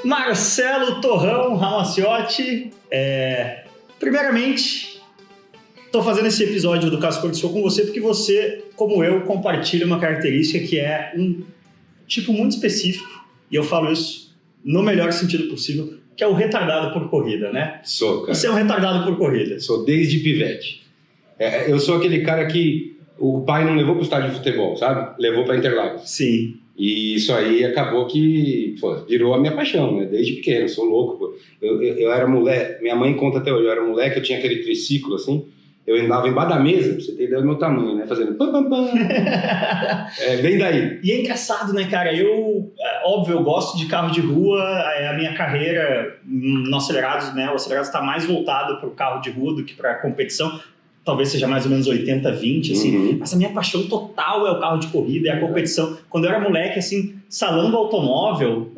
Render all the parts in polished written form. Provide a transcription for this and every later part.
Marcelo Torrão Ramaciotti. Primeiramente, estou fazendo esse episódio do Caso Cor do Show com você porque você, como eu, compartilha uma característica que é um tipo muito específico, e eu falo isso no melhor sentido possível, que é o retardado por corrida, né? Sou, cara. Você é um retardado por corrida. Sou desde pivete. Eu sou aquele cara que o pai não levou para o estádio de futebol, sabe? Levou para Interlagos. Sim. E isso aí acabou que virou a minha paixão, né? Desde pequeno, sou louco. Pô. Eu era moleque, minha mãe conta até hoje, eu era moleque, eu tinha aquele triciclo assim, eu andava embaixo da mesa, pra você ter ideia do meu tamanho, né? Fazendo pam, pam, pam. Vem daí. E é engraçado, né, cara? Óbvio, eu gosto de carro de rua, a minha carreira no Acelerados, né? O Acelerados está mais voltado para o carro de rua do que para a competição. Talvez seja mais ou menos 80-20, assim. Mas a minha paixão total é o carro de corrida, é a competição. Quando eu era moleque, assim, salão do automóvel...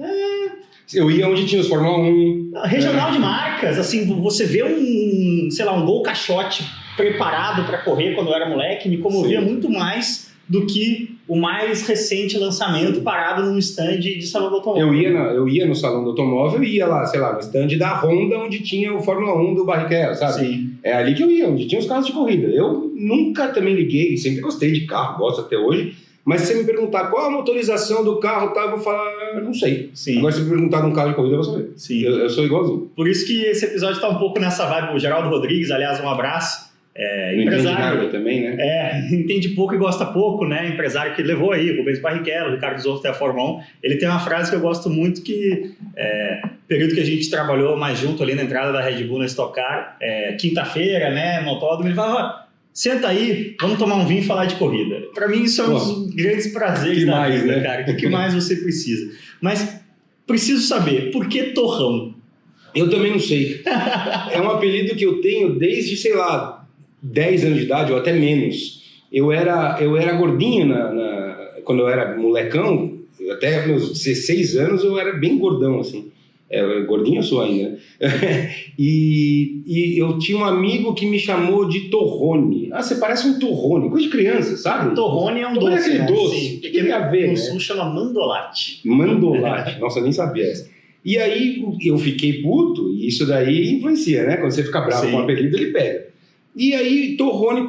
Eu ia onde tinha os Fórmula 1. Regional de marcas, assim, você vê um Gol Caixote preparado para correr quando eu era moleque, me comovia muito mais do que o mais recente lançamento parado num stand de salão do automóvel. Eu ia no salão do automóvel e ia lá, sei lá, no stand da Honda, onde tinha o Fórmula 1 do Barrichello, sabe? Sim. É ali que eu ia, onde tinha os carros de corrida. Eu nunca também liguei, sempre gostei de carro, gosto até hoje, mas se você me perguntar qual a motorização do carro, tá, eu vou falar, não sei. Sim. Agora se me perguntar de um carro de corrida, eu vou saber. Sim. Eu sou igualzinho. Por isso que esse episódio tá um pouco nessa vibe. O Geraldo Rodrigues, aliás, um abraço. Não entende nada também, né? Entende pouco e gosta pouco, né? Empresário que levou aí, Rubens Barrichello, Ricardo Zonta até a Fórmula 1. Ele tem uma frase que eu gosto muito que, período que a gente trabalhou mais junto ali na entrada da Red Bull na Stock Car, quinta-feira, né, no autódromo, ele fala, senta aí, vamos tomar um vinho e falar de corrida. Para mim isso é um dos grandes prazeres da vida, né? Cara. O que mais você precisa? Mas preciso saber, por que Torrão? Eu também não sei. É um apelido que eu tenho desde, sei lá, 10 anos de idade ou até menos. Eu era gordinho quando eu era molecão, até meus 16 anos eu era bem gordão, assim. Gordinho eu sou ainda. e eu tinha um amigo que me chamou de Torrone. Ah, você parece um Torrone, coisa de criança, sabe? Torrone é um Torrone doce, é aquele doce. Sim, que tem a ver, no né? sul chama mandolate. Mandolate. Nossa, eu nem sabia essa. E aí eu fiquei puto, e isso daí influencia, né? Quando você fica bravo com o apelido, ele pega. E aí, Torrone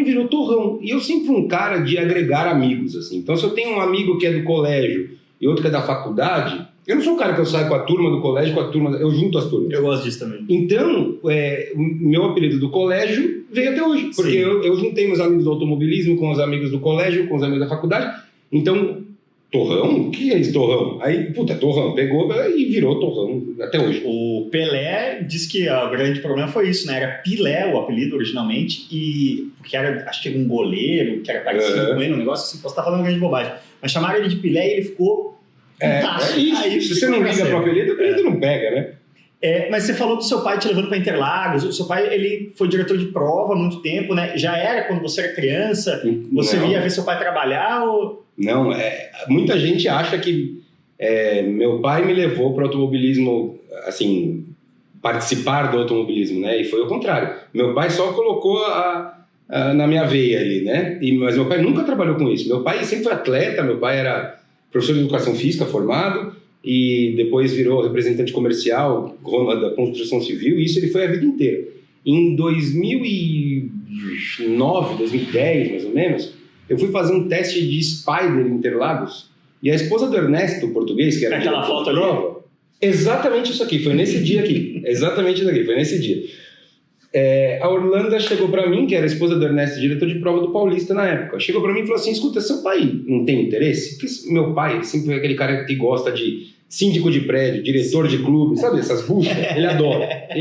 virou Torrão. E eu sempre fui um cara de agregar amigos, assim. Então, se eu tenho um amigo que é do colégio e outro que é da faculdade, eu não sou um cara que eu saio com a turma do colégio, eu junto as turmas. Eu gosto disso também. Então, o meu apelido do colégio veio até hoje. Porque eu juntei meus amigos do automobilismo com os amigos do colégio, com os amigos da faculdade. Então, Torrão? O que é esse Torrão? Aí, Torrão, pegou e virou Torrão até hoje. O Pelé diz que o grande problema foi isso, né? Era Pilé o apelido originalmente, e porque era, acho que era um goleiro que era parecido com ele, um negócio assim, posso estar falando grande bobagem. Mas chamaram ele de Pilé e ele ficou fantástico. É isso. Se você não liga pro apelido, o apelido não pega, né? Mas você falou do seu pai te levando para Interlagos. O seu pai, ele foi diretor de prova há muito tempo, né? Já era quando você era criança? Você ia ver seu pai trabalhar ou... Não, muita gente acha que meu pai me levou para o automobilismo, assim, participar do automobilismo, né? E foi o contrário. Meu pai só colocou na minha veia ali, né? Mas meu pai nunca trabalhou com isso. Meu pai sempre foi atleta, meu pai era professor de educação física formado e depois virou representante comercial da construção civil, e isso ele foi a vida inteira. Em 2009, 2010, mais ou menos, eu fui fazer um teste de Spider em Interlagos e a esposa do Ernesto, português, que era aquela foto ali, exatamente isso aqui, foi nesse dia aqui, exatamente isso aqui, foi nesse dia. A Orlando chegou para mim, que era a esposa do Ernesto, diretor de prova do Paulista na época, chegou para mim e falou assim, escuta, seu pai não tem interesse? Porque meu pai sempre foi aquele cara que gosta de síndico de prédio, diretor de clube, sabe essas buchas? Ele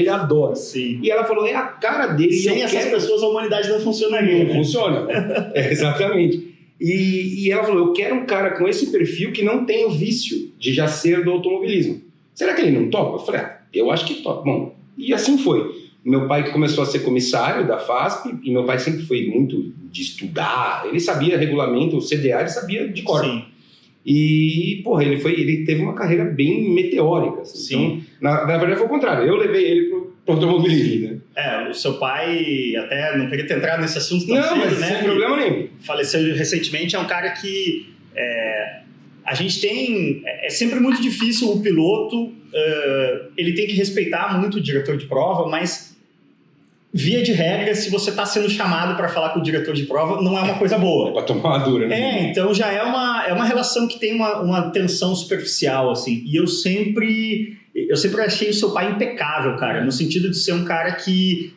adora. Sim. E ela falou, é a cara dele. Sem essas pessoas a humanidade não funcionaria. Não funciona. Exatamente. E ela falou, eu quero um cara com esse perfil que não tem o vício de já ser do automobilismo. Será que ele não topa? Eu falei, eu acho que topa. Bom, e assim foi. Meu pai começou a ser comissário da FASP, e meu pai sempre foi muito de estudar, ele sabia regulamento, o CDA ele sabia de cor. Sim. E, ele teve uma carreira bem meteórica. Assim. Sim. Então, na verdade foi o contrário, eu levei ele pro automobilismo, né? O seu pai, até não queria ter entrado nesse assunto tão cedo, mas né? sem problema nenhum. Faleceu recentemente, é um cara que a gente tem... É sempre muito difícil o piloto, ele tem que respeitar muito o diretor de prova, mas via de regra, se você está sendo chamado para falar com o diretor de prova, não é uma coisa boa. Para tomar uma dura, né? Então já é uma relação que tem uma tensão superficial, assim. E eu sempre achei o seu pai impecável, cara, no sentido de ser um cara que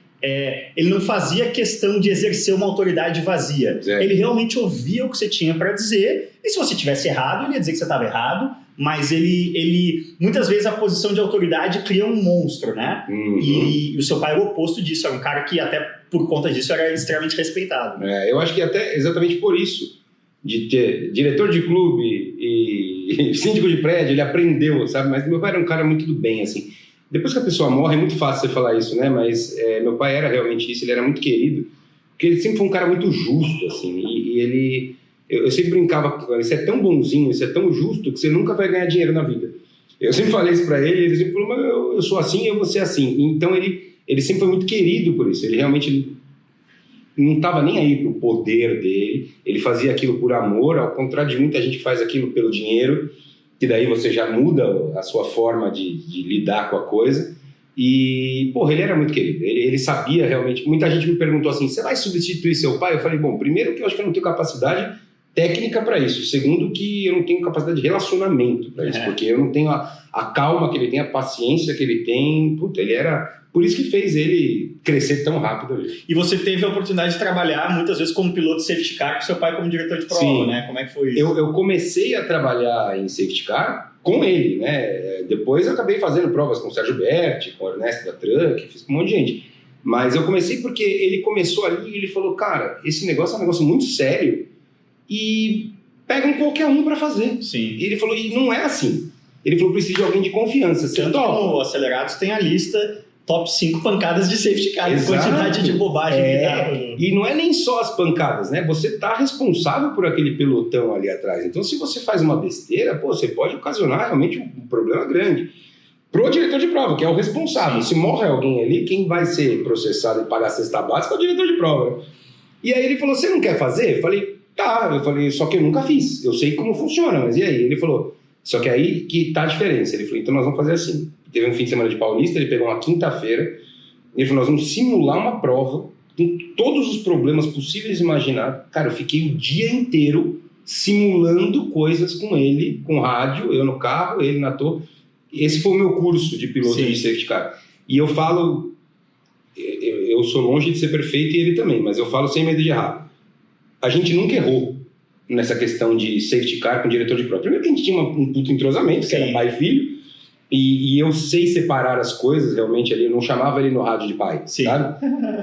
ele não fazia questão de exercer uma autoridade vazia. Ele realmente ouvia o que você tinha para dizer, e se você tivesse errado, ele ia dizer que você estava errado, mas ele muitas vezes a posição de autoridade cria um monstro, né? E o seu pai era o oposto disso, era um cara que até por conta disso era extremamente respeitado. Eu acho que até exatamente por isso, de ter diretor de clube e síndico de prédio, ele aprendeu, sabe? Mas meu pai era um cara muito do bem, assim. Depois que a pessoa morre, é muito fácil você falar isso, né? Mas meu pai era realmente isso, ele era muito querido, porque ele sempre foi um cara muito justo, assim, e ele... Eu sempre brincava com ele, você é tão bonzinho, você é tão justo, que você nunca vai ganhar dinheiro na vida. Eu sempre falei isso pra ele sempre falou, mas eu sou assim, eu vou ser assim. Então ele sempre foi muito querido por isso, ele realmente não estava nem aí pro poder dele, ele fazia aquilo por amor, ao contrário de muita gente que faz aquilo pelo dinheiro, que daí você já muda a sua forma de lidar com a coisa. E, porra, ele era muito querido, ele sabia realmente. Muita gente me perguntou assim, você vai substituir seu pai? Eu falei, bom, primeiro que eu acho que eu não tenho capacidade técnica para isso, segundo que eu não tenho capacidade de relacionamento para isso, porque eu não tenho a calma que ele tem, a paciência que ele tem. Puta, ele era... Por isso que fez ele crescer tão rápido ali. E você teve a oportunidade de trabalhar muitas vezes como piloto de safety car com seu pai como diretor de prova. Sim. Né? Como é que foi isso? Eu comecei a trabalhar em safety car com ele, né? Depois eu acabei fazendo provas com o Sérgio Berti, com o Ernesto da Truck, fiz com um monte de gente. Mas eu comecei porque ele começou ali e ele falou, cara, esse negócio é um negócio muito sério e pegam qualquer um para fazer. Sim. E ele falou, e não é assim. Ele falou, precisa de alguém de confiança. Tanto que no Acelerados tem a lista top 5 pancadas de safety car, a quantidade de bobagem que dá. E não é nem só as pancadas, né? Você está responsável por aquele pelotão ali atrás. Então, se você faz uma besteira, pô, você pode ocasionar realmente um problema grande pro diretor de prova, que é o responsável. Se morre alguém ali, quem vai ser processado e pagar a cesta básica é o diretor de prova. E aí ele falou, você não quer fazer? Eu falei, tá. Eu falei, só que eu nunca fiz. Eu sei como funciona, mas e aí? Ele falou, só que aí que tá a diferença. Ele falou, então nós vamos fazer assim. Teve um fim de semana de Paulista, ele pegou uma quinta-feira, e ele falou, nós vamos simular uma prova com todos os problemas possíveis e imagináveis. Cara, eu fiquei o dia inteiro simulando coisas com ele, com rádio, eu no carro, ele na torre. Esse foi o meu curso de piloto de safety car. E eu falo, eu sou longe de ser perfeito e ele também, mas eu falo sem medo de errar. A gente nunca errou nessa questão de safety car com o diretor de prova. Primeiro que a gente tinha um puto entrosamento, que era pai e filho, e eu sei separar as coisas realmente ali, eu não chamava ele no rádio de pai, sabe?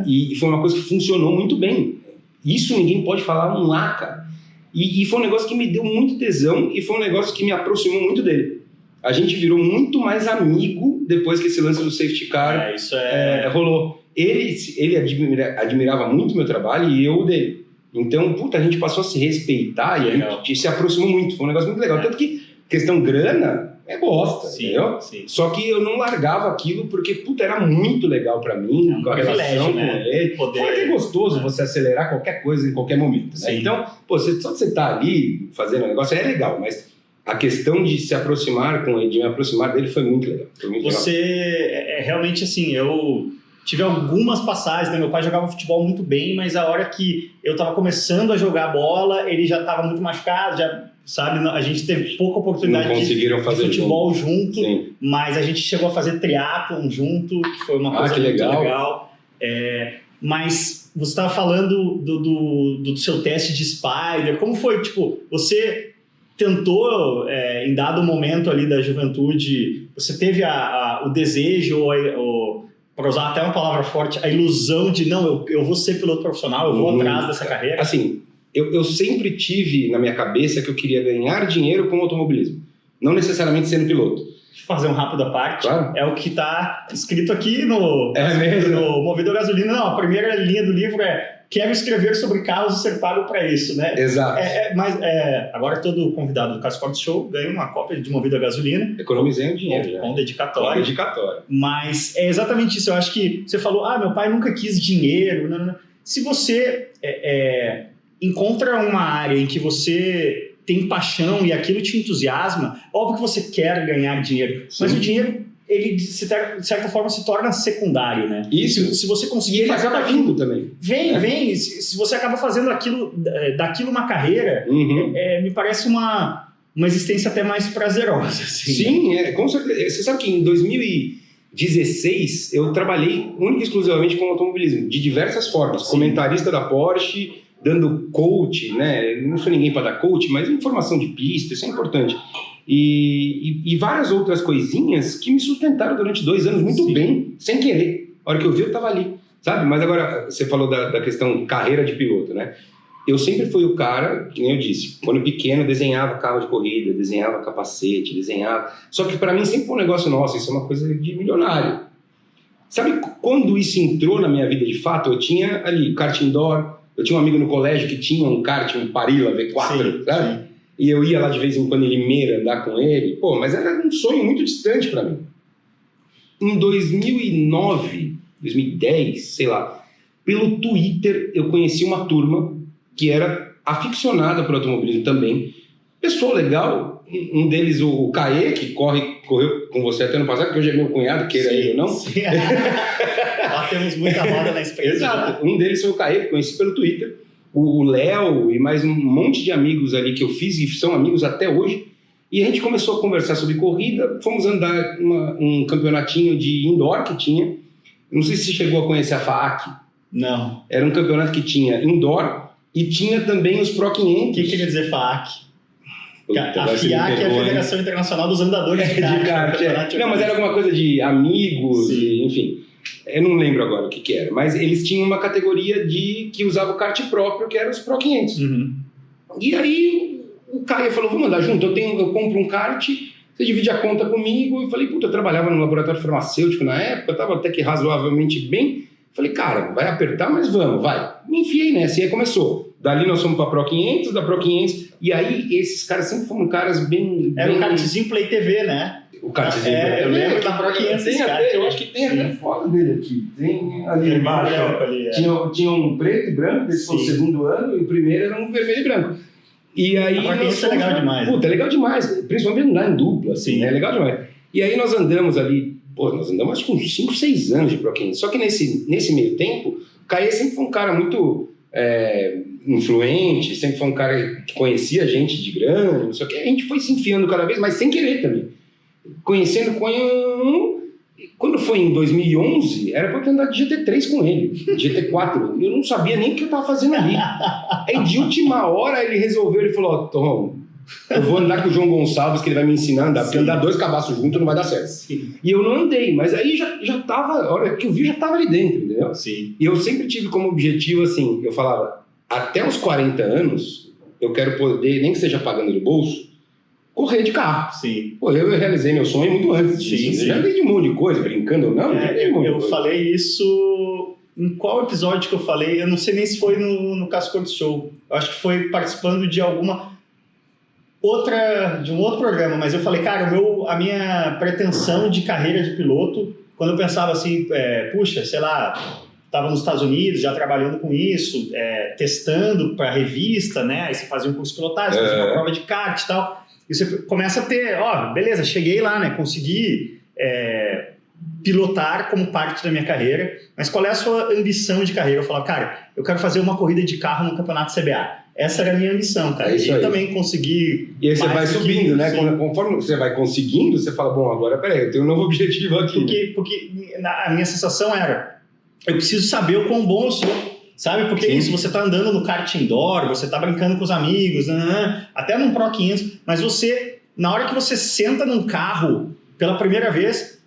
E foi uma coisa que funcionou muito bem. Isso ninguém pode falar um lá, cara. E foi um negócio que me deu muito tesão e foi um negócio que me aproximou muito dele. A gente virou muito mais amigo depois que esse lance do safety car rolou. Ele admirava muito meu trabalho e eu o dele. Então, puta, a gente passou a se respeitar e a gente se aproximou muito. Foi um negócio muito legal. Tanto que questão grana é bosta, entendeu? Sim. Só que eu não largava aquilo porque, puta, era muito legal pra mim, com a relação com ele. Fora que é gostoso você acelerar qualquer coisa em qualquer momento, né? Então, pô, só de você estar ali fazendo o negócio é legal, mas a questão de se aproximar com ele, de me aproximar dele foi muito legal. Realmente assim, eu tive algumas passagens, né? Meu pai jogava futebol muito bem, mas a hora que eu tava começando a jogar bola, ele já tava muito machucado, já, sabe? A gente teve pouca oportunidade de futebol junto, mas a gente chegou a fazer triatlon junto, que foi uma coisa muito legal. Mas você estava falando do seu teste de Spider, como foi? Tipo, você tentou, em dado momento ali da juventude, você teve o desejo, para usar até uma palavra forte, a ilusão de, não, eu vou ser piloto profissional, eu vou atrás dessa carreira? Assim, eu sempre tive na minha cabeça que eu queria ganhar dinheiro com automobilismo, não necessariamente sendo piloto. Deixa eu fazer um rápido à parte. Claro. É o que está escrito aqui no Movido a Gasolina. Não, a primeira linha do livro é: quero escrever sobre carros e ser pago para isso, né? Exato. Mas agora todo convidado do Carro Esporte Show ganha uma cópia de Movido a Gasolina. Economizei o dinheiro com dedicatória. Com dedicatória. Mas é exatamente isso. Eu acho que você falou, meu pai nunca quis dinheiro. Não. Se você encontra uma área em que você tem paixão e aquilo te entusiasma, óbvio que você quer ganhar dinheiro, mas o dinheiro, ele de certa forma se torna secundário, né? Isso. Se você conseguir ele fazer acaba vindo também. Vem. Se você acaba fazendo daquilo uma carreira, me parece uma existência até mais prazerosa. Assim, sim, com certeza. Você sabe que em 2016 eu trabalhei única e exclusivamente com automobilismo, de diversas formas. Sim. Comentarista da Porsche, dando coach, né? Não sou ninguém para dar coach, mas informação de pista, isso é importante. E várias outras coisinhas que me sustentaram durante 2 anos muito bem, sem querer. A hora que eu vi, eu estava ali, sabe? Mas agora, você falou da questão carreira de piloto, né? Eu sempre fui o cara, que nem eu disse, quando pequeno desenhava carro de corrida, desenhava capacete, desenhava... Só que para mim sempre foi um negócio, nossa, isso é uma coisa de milionário. Sabe quando isso entrou na minha vida de fato? Eu tinha ali kart indoor, eu tinha um amigo no colégio que tinha um kart, um Parilla V4, sabe? Sim. E eu ia lá de vez em quando em Limeira andar com ele. Pô, mas era um sonho muito distante para mim. Em 2009, 2010, sei lá, pelo Twitter eu conheci uma turma que era aficionada por automobilismo também. Pessoa legal, um deles o Caê, que correu com você até ano passado, que hoje é meu cunhado, queira ele ou não. Sim. Lá temos muita roda na experiência. Exato. Um deles foi o Caê, que conheci pelo Twitter. O Léo e mais um monte de amigos ali que eu fiz e são amigos até hoje. E a gente começou a conversar sobre corrida, fomos andar um campeonatinho de indoor que tinha. Não sei se você chegou a conhecer a FAAC. Não. Era um campeonato que tinha indoor e tinha também os Pro 500. O que quer dizer FAAC? A FIAC é a Federação Internacional dos Andadores de Kart. Não, mas era alguma coisa de amigos, enfim. Eu não lembro agora o que era, mas eles tinham uma categoria que usava o kart próprio, que era os Pro 500. E aí o Caio falou, vamos andar junto, eu compro um kart, você divide a conta comigo. Eu falei, puta, eu trabalhava no laboratório farmacêutico na época, estava até que razoavelmente bem. Falei, cara, vai apertar, mas vamos, vai. Me enfiei nessa, e aí começou. Dali nós fomos para Pro 500, da Pro 500, e aí esses caras sempre foram caras bem... Era o kartzinho Play TV, né? O kartzinho Play TV. Eu lembro da Pro 500. Eu acho que tem até foto dele aqui. Tem ali embaixo. Tinha um preto e branco, esse foi o segundo ano, e o primeiro era um vermelho e branco. E aí... A Pro 500 é legal demais. Puta, é legal demais. Principalmente andar em dupla, assim, né? É legal demais. E aí nós andamos ali, nós andamos acho que uns 5, 6 anos de Pro 500. Só que nesse meio tempo, o Caê sempre foi um cara muito... influente, sempre foi um cara que conhecia gente de grana, não sei o que, a gente foi se enfiando cada vez mais sem querer também, conhecendo quando foi em 2011 era pra eu ter andado de GT3 com ele, GT4, eu não sabia nem o que eu tava fazendo ali. Aí de última hora ele resolveu, ele falou, Tom, eu vou andar com o João Gonçalves que ele vai me ensinar a andar, porque andar 2 cabaços juntos não vai dar certo. Sim. E eu não andei, mas aí já tava, a hora que eu vi já tava ali dentro, entendeu? Sim. E eu sempre tive como objetivo assim, eu falava, até os 40 anos, eu quero poder, nem que seja pagando do bolso, correr de carro. Sim. Pô, eu realizei meu sonho muito antes disso. Eu já dei de um monte de coisa, brincando ou não. Eu falei isso... Em qual episódio que eu falei? Eu não sei nem se foi no Cascor Show. Eu acho que foi participando de de um outro programa, mas eu falei, cara, a minha pretensão de carreira de piloto, quando eu pensava assim, puxa, sei lá... Estava nos Estados Unidos, já trabalhando com isso, testando para revista, né? Aí você fazia um curso de pilotagem, fazia uma prova de kart e tal. E você começa a ter, beleza, cheguei lá, né? Consegui pilotar como parte da minha carreira. Mas qual é a sua ambição de carreira? Eu falava, cara, eu quero fazer uma corrida de carro no campeonato CBA. Essa era a minha ambição, cara. E eu também consegui... E aí você vai subindo, né? Conforme você vai conseguindo, você fala, bom, agora peraí, eu tenho um novo objetivo aqui. Porque a minha sensação era... Eu preciso saber o quão bom eu sou, sabe? Porque isso, você tá andando no kart indoor, você tá brincando com os amigos, até num Pro 500, mas na hora que você senta num carro pela primeira vez,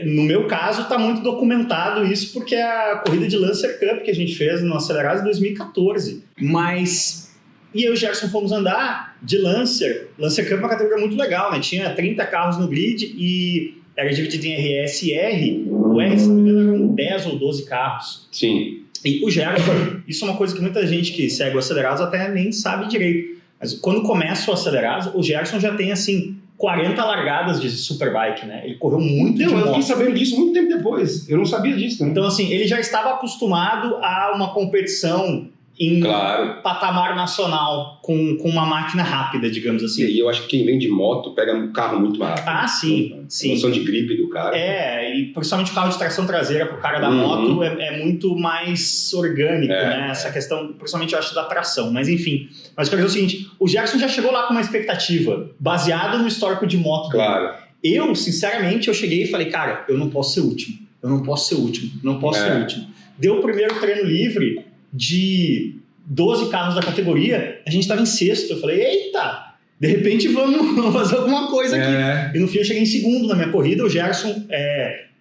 no meu caso tá muito documentado isso, porque é a corrida de Lancer Cup que a gente fez no Acelerados em 2014. Mas... E eu e o Gerson fomos andar de Lancer. Lancer Cup é uma categoria muito legal, né? Tinha 30 carros no grid e... Era dividido em RS e R. O R, se não me engano, eram 10 ou 12 carros. Sim. E o Gerson, isso é uma coisa que muita gente que segue o Acelerados até nem sabe direito. Mas quando começa o Acelerados, o Gerson já tem, assim, 40 largadas de Superbike, né? Ele correu muito de moto. Eu fiquei sabendo disso muito tempo depois. Eu não sabia disso, né? Então, assim, ele já estava acostumado a uma competição em Claro. patamar nacional com uma máquina rápida, digamos assim. E eu acho que quem vem de moto pega um carro muito mais rápido. Ah, sim, A sim. noção de gripe do cara. E principalmente o carro de tração traseira para o cara da moto é muito mais orgânico, né? Essa questão, principalmente eu acho, da tração. Mas enfim, mas eu quero dizer o seguinte, o Gerson já chegou lá com uma expectativa, baseado no histórico de moto dele. Claro. Eu, sinceramente, eu cheguei e falei, cara, eu não posso ser o último. Eu não posso ser o último. Não posso ser o último. Deu o primeiro treino livre de 12 carros da categoria, a gente estava em sexto. Eu falei, eita, de repente vamos fazer alguma coisa aqui. E no fim eu cheguei em segundo na minha corrida. O Gerson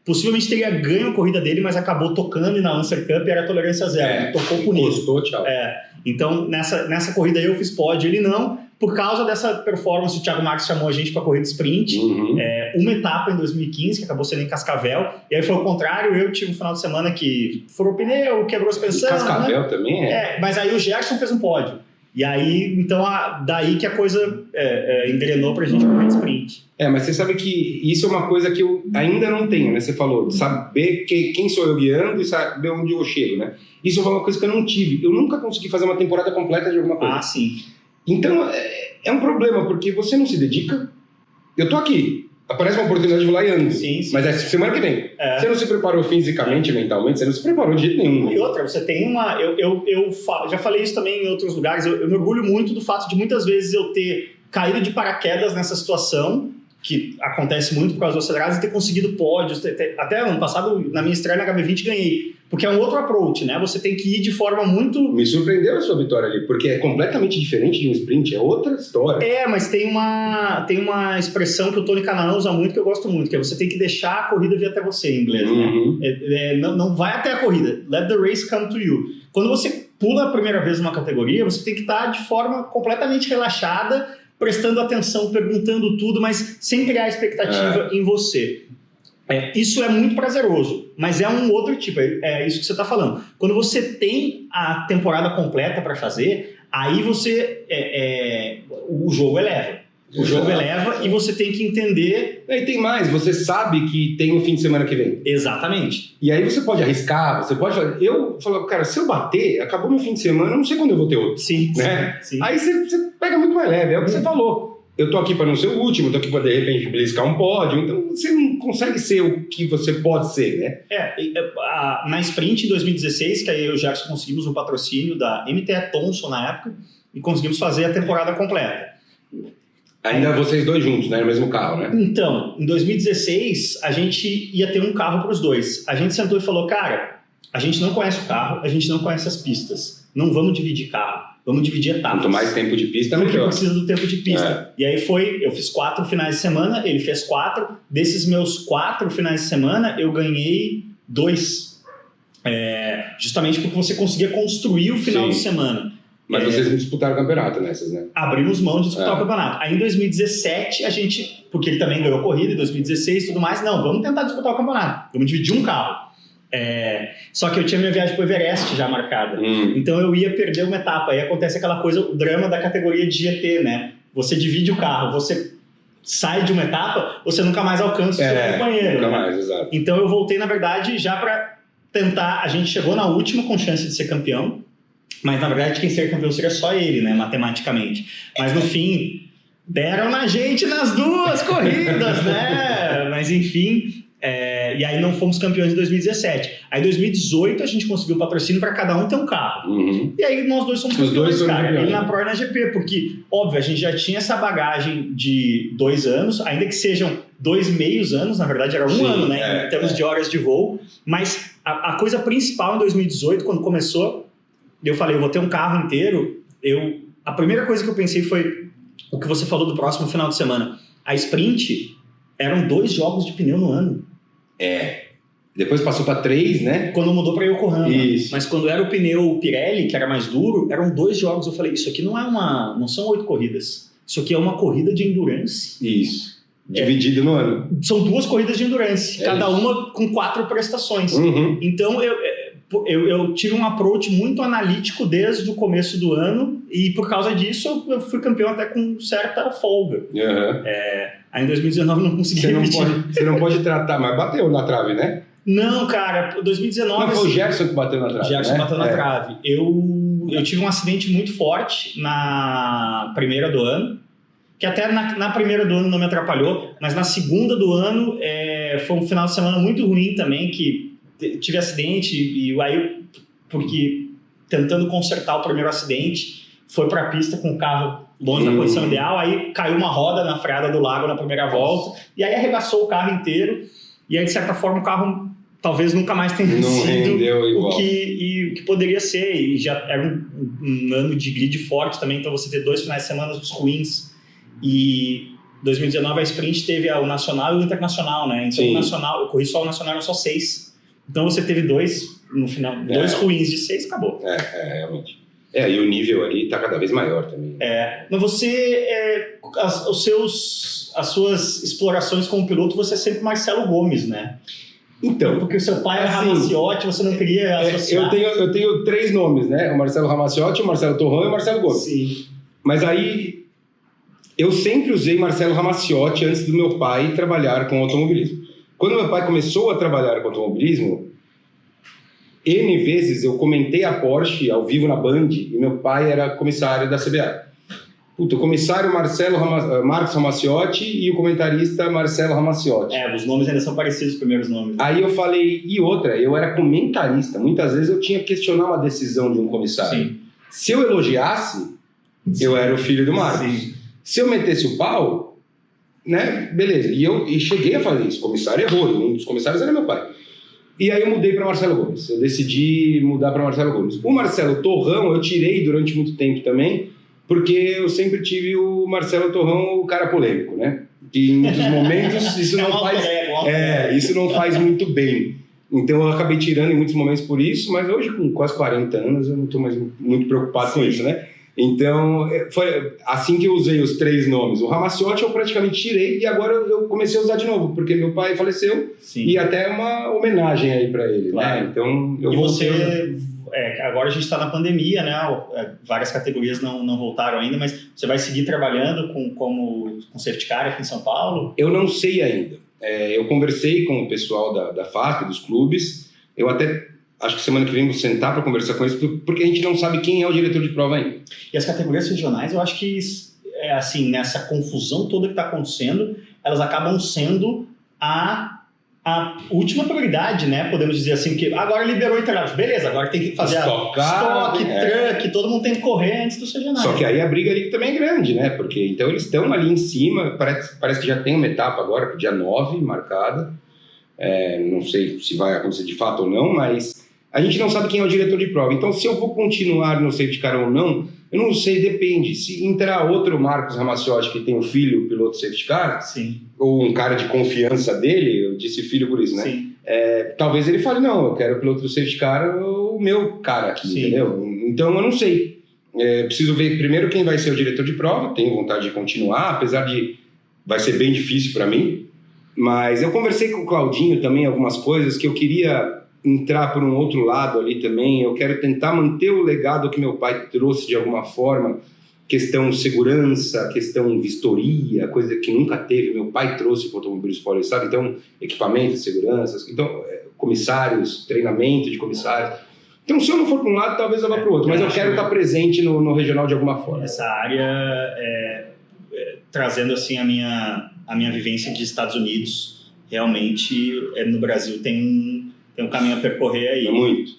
possivelmente teria ganho a corrida dele, mas acabou tocando e na Lancer Cup era tolerância zero. Ele tocou com isso. Encostou, tchau. Então, nessa corrida aí eu fiz pódio, ele não. Por causa dessa performance, o Thiago Marques chamou a gente para correr de sprint. Uma etapa em 2015, que acabou sendo em Cascavel. E aí foi o contrário, eu tive um final de semana que furou o pneu, quebrou a suspensão. Cascavel, né? Também mas aí o Gerson fez um pódio. E aí, então, daí que a coisa engrenou pra gente correr de sprint. Mas você sabe que isso é uma coisa que eu ainda não tenho, né? Você falou, de saber quem sou eu guiando e saber onde eu chego, né? Isso foi uma coisa que eu não tive. Eu nunca consegui fazer uma temporada completa de alguma coisa. Ah, sim. Então, é um problema, porque você não se dedica. Eu tô aqui, aparece uma oportunidade de ir lá e ando. Sim. Mas é semana que vem. Você não se preparou fisicamente, mentalmente, você não se preparou de jeito nenhum. E outra, você tem uma... Eu já falei isso também em outros lugares, eu me orgulho muito do fato de muitas vezes eu ter caído de paraquedas nessa situação, que acontece muito por causa dos acelerados, e ter conseguido pódios. Até ano passado, na minha estreia na HB20, ganhei. Porque é um outro approach, né? Você tem que ir de forma muito... Me surpreendeu a sua vitória ali, porque é completamente diferente de um sprint, é outra história. Mas tem uma expressão que o Tony Canaan usa muito, que eu gosto muito, que é você tem que deixar a corrida vir até você, em inglês, né? Não vai até a corrida, let the race come to you. Quando você pula a primeira vez numa categoria, você tem que estar de forma completamente relaxada, prestando atenção, perguntando tudo, mas sem criar expectativa em você. Isso é muito prazeroso, mas é um outro tipo, é isso que você está falando. Quando você tem a temporada completa para fazer, aí você o jogo eleva. O jogo eleva e você tem que entender... E tem mais, você sabe que tem um fim de semana que vem. Exatamente. E aí você pode arriscar, você pode fazer... Eu falo, cara, se eu bater, acabou meu fim de semana, eu não sei quando eu vou ter outro. Sim, né? Sim. Aí você pega muito mais leve, é o que você falou. Eu tô aqui para não ser o último, eu tô aqui para de repente beliscar um pódio, então você não consegue ser o que você pode ser, né? Na sprint em 2016, que aí eu e o Gerson conseguimos um patrocínio da MTE Thomson na época e conseguimos fazer a temporada completa. Ainda vocês dois juntos, né? No mesmo carro, né? Então, em 2016, a gente ia ter um carro para os dois. A gente sentou e falou, cara, a gente não conhece o carro, a gente não conhece as pistas. Não vamos dividir carro, vamos dividir etapas. Quanto mais tempo de pista, melhor. Porque precisa do tempo de pista. E aí eu fiz 4 finais de semana, ele fez 4. Desses meus 4 finais de semana, eu ganhei 2. Justamente porque você conseguia construir o final de semana. Mas vocês não disputaram o campeonato nessas, né? Abrimos mão de disputar o campeonato. Aí em 2017, a gente, porque ele também ganhou corrida, em 2016 e tudo mais, não, vamos tentar disputar o campeonato. Vamos dividir um carro. Só que eu tinha minha viagem para o Everest já marcada. Então eu ia perder uma etapa. Aí acontece aquela coisa, o drama da categoria de GT, né? Você divide o carro, você sai de uma etapa, você nunca mais alcança o seu companheiro. Nunca né? mais, exato. Então eu voltei, na verdade, já para tentar... A gente chegou na última com chance de ser campeão, mas na verdade quem ser campeão seria só ele, né? Matematicamente. Mas no fim, deram na gente nas 2 corridas, né? Mas enfim... e aí não fomos campeões em 2017. Aí em 2018 a gente conseguiu patrocínio para cada um ter um carro. E aí nós dois somos campeões, cara. Ele na Pro e na GP, porque, óbvio, a gente já tinha essa bagagem de 2 anos, ainda que sejam 2 meios anos, na verdade era um ano, né? Em termos de horas de voo. Mas a coisa principal em 2018, quando começou, eu falei, eu vou ter um carro inteiro. A primeira coisa que eu pensei foi o que você falou do próximo final de semana. A sprint eram 2 jogos de pneu no ano. Depois passou para 3, né? Quando mudou para Yokohama. Isso. Mas quando era o pneu Pirelli, que era mais duro, eram 2 jogos. Eu falei, isso aqui não são 8 corridas. Isso aqui é uma corrida de endurance. Isso. Dividido no ano. São 2 corridas de endurance. Cada uma com 4 prestações. Então eu tive um approach muito analítico desde o começo do ano e por causa disso eu fui campeão até com certa folga. Aí em 2019 não consegui repetir. Você não pode tratar, mas bateu na trave, né? Não, cara, 2019... Não, foi o Gerson que bateu na trave, Gerson né? bateu na trave. Eu tive um acidente muito forte na primeira do ano, que até na primeira do ano não me atrapalhou, mas na segunda do ano foi um final de semana muito ruim também, que tive acidente e aí, porque tentando consertar o primeiro acidente, foi para a pista com o carro longe da posição ideal, aí caiu uma roda na freada do lago na primeira volta, e aí arregaçou o carro inteiro, e aí de certa forma o carro talvez nunca mais tenha sido o que poderia ser, e já era um ano de grid forte também, então você ter 2 finais de semana ruins, e 2019 a sprint teve o nacional e o internacional, né? Então o nacional, eu corri só o nacional, eram só 6, então você teve 2 no final, 2 ruins de 6, acabou. Realmente. E o nível ali está cada vez maior também. Mas você, as suas explorações como piloto, você é sempre Marcelo Gomes, né? Então, porque o seu pai era Ramaciotti, você não queria associar. Eu tenho 3 nomes, né? O Marcelo Ramaciotti, o Marcelo Torrão e o Marcelo Gomes. Sim. Mas aí, eu sempre usei Marcelo Ramaciotti antes do meu pai trabalhar com automobilismo. Quando meu pai começou a trabalhar com automobilismo, N vezes eu comentei a Porsche ao vivo na Band e meu pai era comissário da CBA. O comissário Marcos Ramaciotti e o comentarista Marcelo Ramaciotti. Os nomes ainda são parecidos, os primeiros nomes. Aí eu falei, e outra, eu era comentarista. Muitas vezes eu tinha que questionar uma decisão de um comissário. Sim. Se eu elogiasse, eu era o filho do Marcos. Sim. Se eu metesse o pau, né, beleza. E cheguei a fazer isso. O comissário errou, um dos comissários era meu pai. E aí eu mudei para Marcelo Gomes. Eu decidi mudar para Marcelo Gomes. O Marcelo Torrão eu tirei durante muito tempo também, porque eu sempre tive o Marcelo Torrão, o cara polêmico, né? E em muitos momentos isso não faz muito bem. Então eu acabei tirando em muitos momentos por isso, mas hoje com quase 40 anos eu não estou mais muito preocupado com isso, né? Então foi assim que eu usei os 3 nomes. O Ramaciotti eu praticamente tirei e agora eu comecei a usar de novo, porque meu pai faleceu. Sim. E até uma homenagem aí para ele, claro. Né? Então eu voltei. Agora a gente está na pandemia, né? Várias categorias não voltaram ainda, mas você vai seguir trabalhando com safety car aqui em São Paulo? Eu não sei ainda. Eu conversei com o pessoal da FASP, dos clubes. Eu até acho que semana que vem vou sentar para conversar com eles, porque a gente não sabe quem é o diretor de prova ainda. E as categorias regionais, eu acho que assim, nessa confusão toda que está acontecendo, elas acabam sendo a última prioridade, né? Podemos dizer assim, que agora liberou o Interlagos. Beleza, agora tem que fazer estoque, truck, todo mundo tem que correr antes dos regionais. Só que aí a briga ali também é grande, né? Porque então eles estão ali em cima, parece que já tem uma etapa agora, pro dia 9, marcada. Não sei se vai acontecer de fato ou não, mas a gente não sabe quem é o diretor de prova. Então, se eu vou continuar no safety car ou não, eu não sei, depende. Se entrar outro Marcos Ramaciotti, que tem um filho piloto safety car, sim, ou um cara de confiança dele, eu disse filho por isso, né? Sim. Talvez ele fale, não, eu quero o piloto do safety car, o meu cara aqui, sim, entendeu? Então, eu não sei. Preciso ver primeiro quem vai ser o diretor de prova, tenho vontade de continuar, apesar de vai ser bem difícil para mim, mas eu conversei com o Claudinho também algumas coisas que eu queria entrar por um outro lado ali também. Eu quero tentar manter o legado que meu pai trouxe de alguma forma, questão segurança, questão vistoria, coisa que nunca teve, meu pai trouxe para o automobilismo paulistano, então equipamento de segurança, então comissários, treinamento de comissários. Então se eu não for para um lado, talvez eu vá para o outro, mas eu quero estar presente no regional de alguma forma. Essa área, trazendo assim a minha vivência de Estados Unidos, realmente no Brasil tem um caminho a percorrer aí. Muito.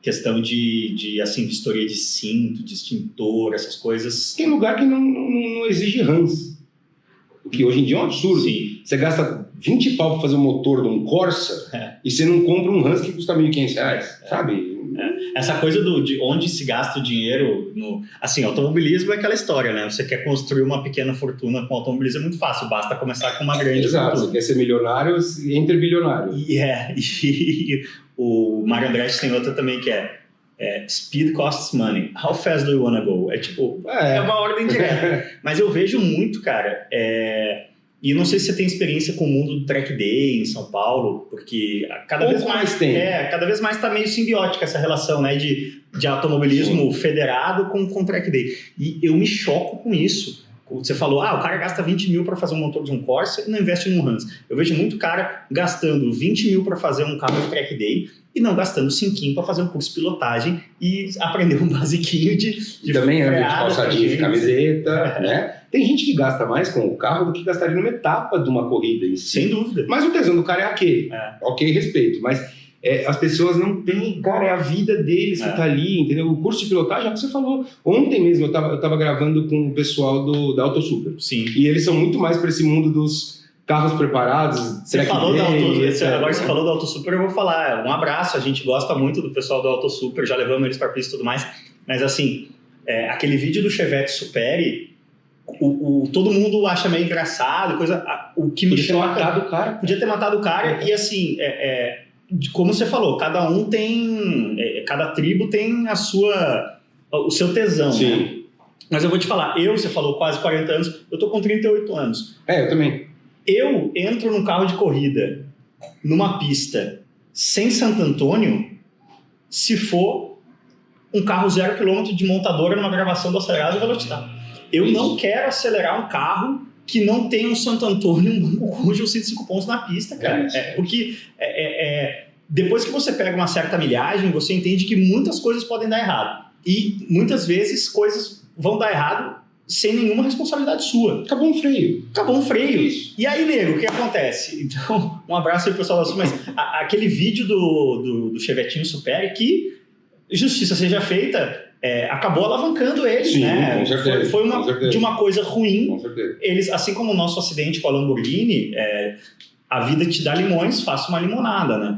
Questão de assim, vistoria de cinto, de extintor, essas coisas. Tem lugar que não exige Hans, o que hoje em dia é um absurdo. Sim. Você gasta 20 pau para fazer um motor de um Corsa e você não compra um Hans que custa R$1.500, sabe? Essa coisa de onde se gasta o dinheiro assim, automobilismo é aquela história, né? Você quer construir uma pequena fortuna com automobilismo, é muito fácil, basta começar com uma grande Exato, fortuna. Você quer ser milionário, entre bilionário. E o Mário Andretti tem outra também que é speed costs money. How fast do you wanna go? É uma ordem direta. Mas eu vejo muito, cara, e não sei se você tem experiência com o mundo do track day em São Paulo, porque cada vez mais está meio simbiótica essa relação, né, de automobilismo federado com track day. E eu me choco com isso. Você falou, o cara gasta 20 mil para fazer um motor de um Corsa e não investe num Hans. Eu vejo muito cara gastando 20 mil para fazer um carro de track day e não gastando 5 para fazer um curso de pilotagem e aprender um basiquinho de também anda de calça jeans e camiseta, né? Tem gente que gasta mais com o carro do que gastaria numa etapa de uma corrida em si. Sem dúvida. Mas o tesão do cara é aquele. Ok, respeito. Mas as pessoas não têm... Cara, é a vida deles que tá ali, entendeu? O curso de pilotagem, é o que você falou. Ontem mesmo eu tava gravando com o pessoal da Auto Super. Sim. E eles são muito mais para esse mundo dos carros preparados. Você falou da Auto, agora você falou da Auto Super, eu vou falar. Um abraço, a gente gosta muito do pessoal da Auto Super, já levamos eles para pista e tudo mais. Mas assim, aquele vídeo do Chevette Superi, todo mundo acha meio engraçado, coisa. O que me choca. Podia ter matado o cara. E assim, como você falou, cada tribo tem o seu tesão. Sim. Né? Mas eu vou te falar, você falou quase 40 anos, eu tô com 38 anos. Eu também. Eu entro num carro de corrida, numa pista, sem Santo Antônio, se for um carro 0 km de montadora numa gravação do Acelerado e Velocitar. Eu não quero acelerar um carro que não tem um Santo Antônio, um banco cujo 105 pontos na pista, cara. Porque depois que você pega uma certa milhagem, você entende que muitas coisas podem dar errado. E muitas vezes coisas vão dar errado sem nenhuma responsabilidade sua. Acabou um freio. Isso. E aí, nego, o que acontece? Então, um abraço aí pro pessoal da Sul, mas aquele vídeo do Chevetinho Superi, que, justiça seja feita, acabou alavancando eles, sim, né? Com certeza, foi de uma coisa ruim. Com certeza. Eles, assim como o nosso acidente com a Lamborghini, a vida te dá limões, faça uma limonada, né?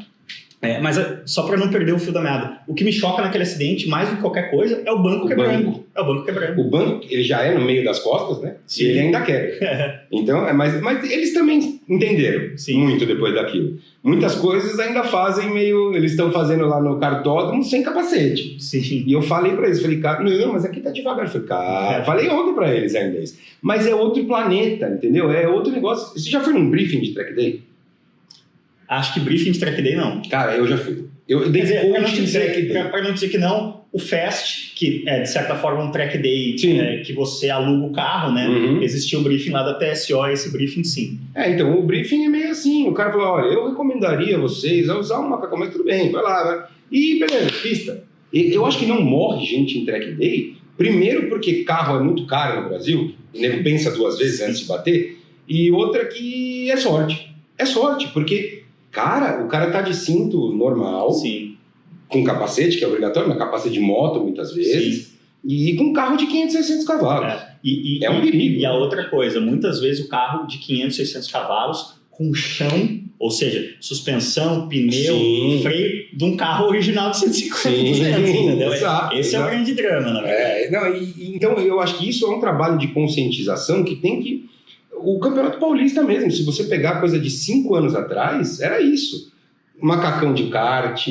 Mas só para não perder o fio da meada, o que me choca naquele acidente, mais do que qualquer coisa, é o banco quebrando. É o banco quebrando. O banco, ele já é no meio das costas, né? Sim. E ele ainda quebra. Então, mas eles também entenderam muito depois daquilo. Muitas coisas ainda fazem eles estão fazendo lá no cartódromo sem capacete. Sim. E eu falei para eles, cara, não, mas aqui tá devagar. Eu falei, cara, falei ontem para eles ainda isso. Mas é outro planeta, entendeu? É outro negócio. Você já foi num briefing de track day? Acho que briefing de track day não. Cara, eu já fui. Eu dei coach de track day. Para não dizer que não, o Fast, que é de certa forma um track day que você aluga o carro, né? Uhum. Existia um briefing lá da TSO, esse briefing sim. Então o briefing é meio assim, o cara falou, olha, eu recomendaria vocês a usar um macacão, mas tudo bem, vai lá, vai. E beleza, pista. Eu acho que não morre gente em track day, primeiro porque carro é muito caro no Brasil, o nego pensa 2 vezes antes de bater, e outra que é sorte. É sorte, porque... Cara, o cara tá de cinto normal, sim, com capacete, que é obrigatório, mas capacete de moto muitas vezes, sim, e com carro de 500, 600 cavalos. É um perigo. E a outra coisa, muitas vezes o carro de 500, 600 cavalos com chão, ou seja, suspensão, pneu, freio de um carro original de 150, entendeu? Exato, Esse é o grande drama, na verdade. Então, eu acho que isso é um trabalho de conscientização que tem que... O Campeonato Paulista mesmo, se você pegar coisa de 5 anos atrás, era isso. Macacão de kart,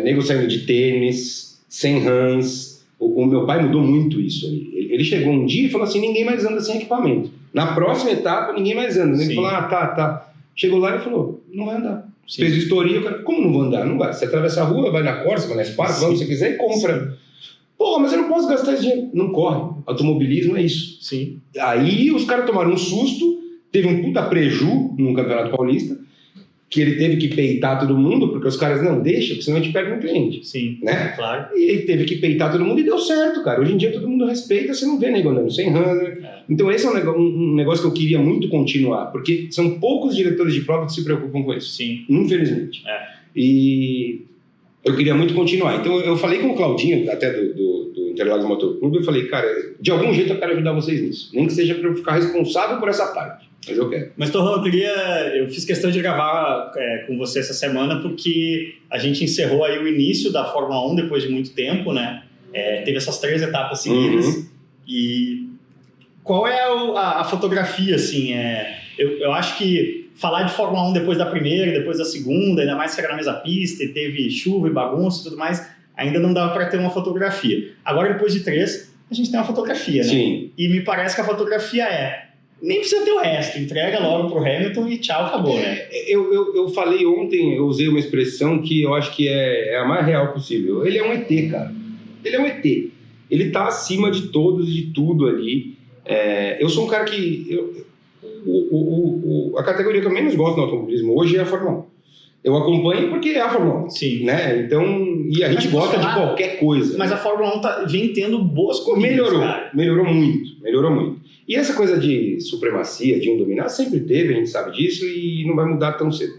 nego saindo de tênis, sem Hans. O meu pai mudou muito isso aí. Ele chegou um dia e falou assim, ninguém mais anda sem equipamento. Na próxima etapa, ninguém mais anda. Ele falou, tá. Chegou lá e falou, não vai andar. Sim. Fez vistoria, o cara, como não vou andar? Não vai. Você atravessa a rua, vai na Corsa, vai na Spark, vai onde você quiser e compra. Sim. Porra, mas eu não posso gastar esse dinheiro. Não corre. Automobilismo é isso. Sim. Aí os caras tomaram um susto, teve um puta preju no Campeonato Paulista, que ele teve que peitar todo mundo, porque os caras não deixam, porque senão a gente perde um cliente. Sim, né? Claro. E ele teve que peitar todo mundo e deu certo, cara. Hoje em dia todo mundo respeita, você não vê nego andando sem Hunter. Então esse é um negócio que eu queria muito continuar, porque são poucos diretores de prova que se preocupam com isso. Sim. Infelizmente. E eu queria muito continuar. Então eu falei com o Claudinho, até do Interlagos Motor Clube, eu falei, cara, de algum jeito eu quero ajudar vocês nisso. Nem que seja para eu ficar responsável por essa parte. Mas eu quero. Mas, Torrão, eu fiz questão de gravar com você essa semana porque a gente encerrou aí o início da Fórmula 1 depois de muito tempo, né? Teve essas 3 etapas seguidas. Uhum. E qual é a fotografia, assim? Eu acho que falar de Fórmula 1 depois da primeira, depois da segunda, ainda mais que era na mesma pista e teve chuva e bagunça e tudo mais, ainda não dava para ter uma fotografia. Agora, depois de 3, a gente tem uma fotografia, né? Sim. E me parece que a fotografia nem precisa ter o resto, entrega logo pro Hamilton e tchau, acabou, né? Eu falei ontem, eu usei uma expressão que eu acho que é a mais real possível. Ele é um ET, cara. Ele é um ET. Ele tá acima de todos e de tudo ali. Eu sou um cara que... a categoria que eu menos gosto no automobilismo hoje é a Fórmula 1. Eu acompanho porque é a Fórmula 1. Sim. Né? Então, e a gente gosta de qualquer coisa. Mas a Fórmula 1 vem tendo boas corridas, melhorou muito. E essa coisa de supremacia, de um dominar, sempre teve, a gente sabe disso, e não vai mudar tão cedo.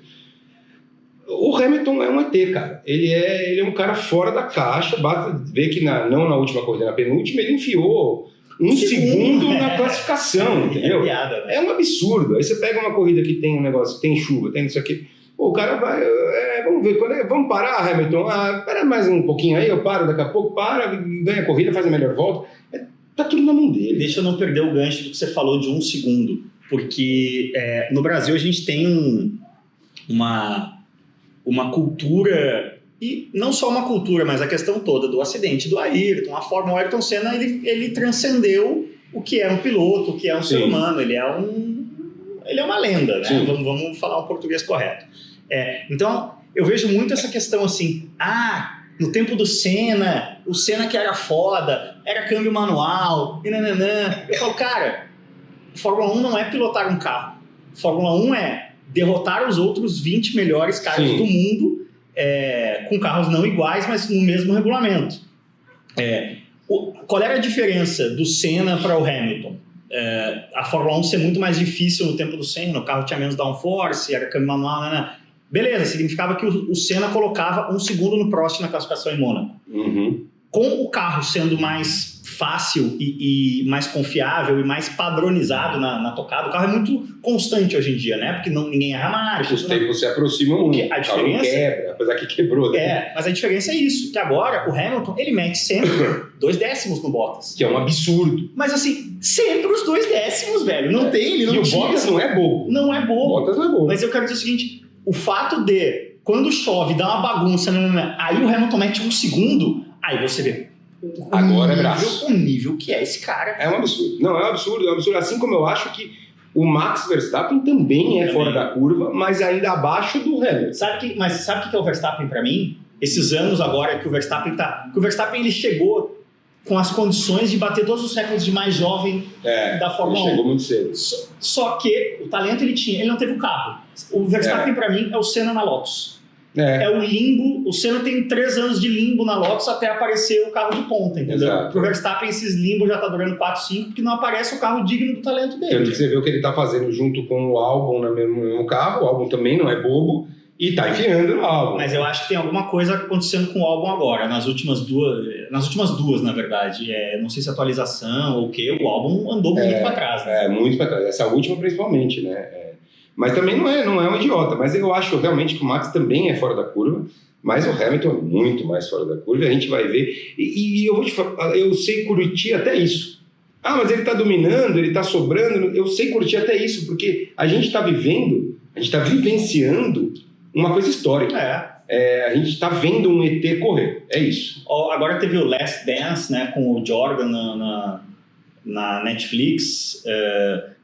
O Hamilton é um ET, cara. Ele é um cara fora da caixa. Basta ver que não na última corrida, na penúltima, ele enfiou um segundo na classificação, entendeu? Piada, né? É um absurdo. Aí você pega uma corrida que tem um negócio, tem chuva, tem isso aqui. Pô, o cara vai... vamos ver, vamos parar, Hamilton? Espera mais um pouquinho aí, eu paro daqui a pouco, ganha a corrida, faz a melhor volta. Tá tudo na mão dele. Deixa eu não perder o gancho do que você falou de um segundo, porque no Brasil a gente tem uma cultura, e não só uma cultura, mas a questão toda do acidente do Ayrton, a forma, o Ayrton Senna, ele transcendeu o que é um piloto, o que é um ser humano, ele é uma lenda, né? Vamos falar um português correto. Então, eu vejo muito essa questão assim, no tempo do Senna, o Senna que era foda, era câmbio manual, e nananã. Eu falo, cara, Fórmula 1 não é pilotar um carro. Fórmula 1 é derrotar os outros 20 melhores caras do mundo, com carros não iguais, mas no mesmo regulamento. Qual era a diferença do Senna para o Hamilton? A Fórmula 1 ser muito mais difícil no tempo do Senna, o carro tinha menos downforce, era câmbio manual, beleza, significava que o Senna colocava um segundo no Prost na classificação em Mônaco. Uhum. Com o carro sendo mais fácil e mais confiável e mais padronizado na tocada, o carro é muito constante hoje em dia, né? Porque ninguém erra marcha. Os tempos se aproximam muito. A diferença quebra, apesar que quebrou. Né? Mas a diferença é isso, que agora o Hamilton, ele mete sempre 2 décimos no Bottas. Que é um absurdo. Mas assim, sempre os 2 décimos, velho. Não tem, ele não tinha. E o Bottas não é bobo. Não é bobo. O Bottas não é bobo. Mas eu quero dizer o seguinte, o fato de, quando chove, dá uma bagunça, aí o Hamilton mete um segundo, aí você vê agora é braço. O nível que é esse cara. É um absurdo. Não, é um absurdo. Assim como eu acho que o Max Verstappen também é fora da curva, mas ainda abaixo do Hamilton. Sabe o que é o Verstappen pra mim? Esses anos agora que o Verstappen tá... Que o Verstappen, ele chegou com as condições de bater todos os recordes de mais jovem da Fórmula 1. Ele chegou muito cedo. Só que o talento ele tinha, ele não teve o carro. O Verstappen, pra mim, é o Senna na Lotus. É o limbo. O Senna tem 3 anos de limbo na Lotus até aparecer o carro de ponta, entendeu? Exato. Pro Verstappen, esses limbos já tá durando 4, 5, porque não aparece o carro digno do talento dele. Tanto que você vê o que ele tá fazendo junto com o Albon no mesmo carro. O Albon também não é bobo e tá enfiando no Albon. Mas eu acho que tem alguma coisa acontecendo com o Albon agora, nas últimas duas, na verdade. Não sei se atualização ou o quê, o Albon andou muito pra trás, né? Muito pra trás. Essa última principalmente, né? Mas também não é um idiota. Mas eu acho realmente que o Max também é fora da curva. Mas o Hamilton é muito mais fora da curva. A gente vai ver. E eu vou te falar, eu sei curtir até isso. Mas ele está dominando, ele está sobrando. Eu sei curtir até isso, porque a gente está vivenciando uma coisa histórica. A gente está vendo um ET correr. É isso. Agora teve o Last Dance, né, com o Jordan na Netflix.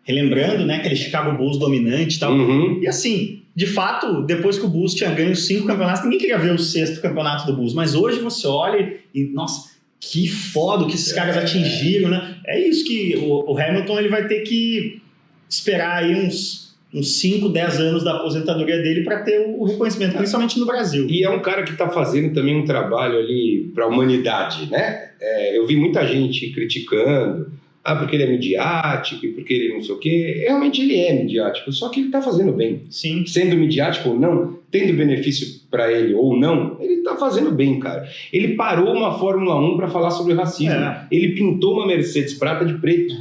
Relembrando, né, aquele Chicago Bulls dominante e tal. Uhum. E assim, de fato, depois que o Bulls tinha ganho 5 campeonatos, ninguém queria ver o 6º campeonato do Bulls. Mas hoje você olha e, nossa, que foda o que esses caras atingiram, né? É isso que o Hamilton ele vai ter que esperar aí uns 5, 10 anos da aposentadoria dele para ter o reconhecimento, principalmente no Brasil. E é um cara que está fazendo também um trabalho ali para a humanidade, né? Eu vi muita gente criticando, porque ele é midiático, e porque ele não sei o quê. Realmente ele é midiático, só que ele está fazendo bem. Sim. Sendo midiático ou não, tendo benefício para ele ou não, ele está fazendo bem, cara. Ele parou uma Fórmula 1 para falar sobre racismo. Ele pintou uma Mercedes prata de preto.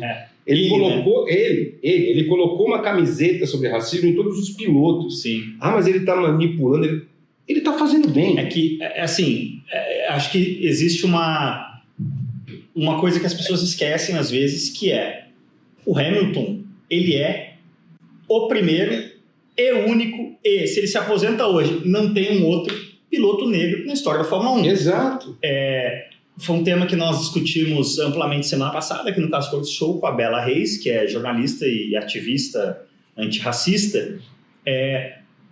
Ele colocou uma camiseta sobre racismo em todos os pilotos. Sim. Mas ele está manipulando, ele está fazendo bem. Acho que existe uma coisa que as pessoas esquecem às vezes, que é o Hamilton, ele é o primeiro e único, e se ele se aposenta hoje, não tem um outro piloto negro na história da Fórmula 1. Exato. Foi um tema que nós discutimos amplamente semana passada aqui no Cascos Show com a Bela Reis, que é jornalista e ativista antirracista.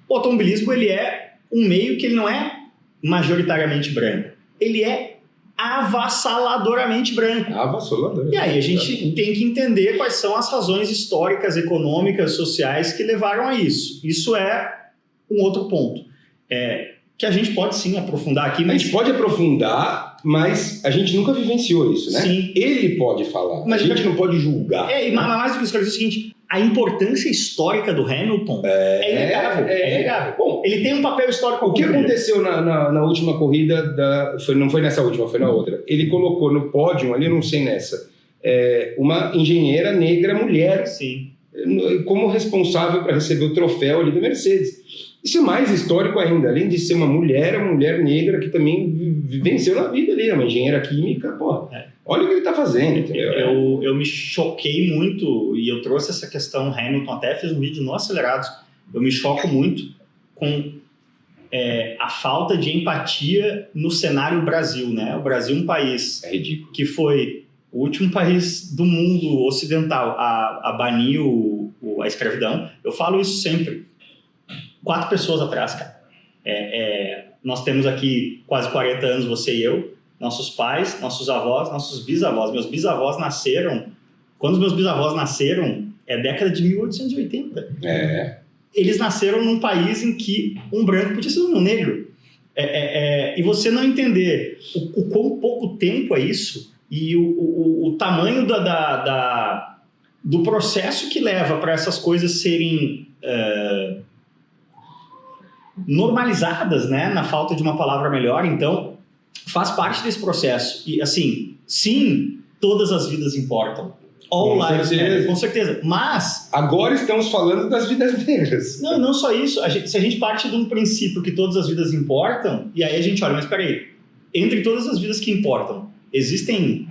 O automobilismo, ele é um meio que ele não é majoritariamente branco. Ele é avassaladoramente branco. Avassalador. E aí a gente tem que entender quais são as razões históricas, econômicas, sociais que levaram a isso. Isso é um outro ponto. Que a gente pode sim aprofundar aqui. A gente pode aprofundar, mas a gente nunca vivenciou isso, né? Sim. Ele pode falar, mas a gente não pode julgar. Mas mais do que isso, eu quero dizer o seguinte, a importância histórica do Hamilton é inegável. Bom, ele tem um papel histórico. O que aconteceu na última corrida, não foi nessa última, foi na outra. Ele colocou no pódio, ali eu não sei nessa, uma engenheira negra mulher, sim, como responsável para receber o troféu ali da Mercedes. Isso é mais histórico ainda, além de ser uma mulher negra que também venceu na vida ali, uma engenheira química, pô. Olha o que ele está fazendo, entendeu? Eu me choquei muito, e eu trouxe essa questão Hamilton, até fiz um vídeo no Acelerados, eu me choco muito com a falta de empatia no cenário Brasil, né? O Brasil é um país que foi o último país do mundo ocidental a banir a escravidão. Eu falo isso sempre. 4 pessoas atrás, cara. Nós temos aqui quase 40 anos, você e eu, nossos pais, nossos avós, nossos bisavós. Meus bisavós nasceram... Quando os meus bisavós nasceram, é década de 1880. Eles nasceram num país em que um branco podia ser um negro. E você não entender o quão pouco tempo é isso e o tamanho do processo que leva para essas coisas serem... normalizadas, né, na falta de uma palavra melhor. Então, faz parte desse processo. E, assim, sim, todas as vidas importam. All lives matter, com certeza. Mas... agora estamos falando das vidas negras. Não só isso. Se a gente parte de um princípio que todas as vidas importam, e aí a gente olha, mas peraí, entre todas as vidas que importam, existem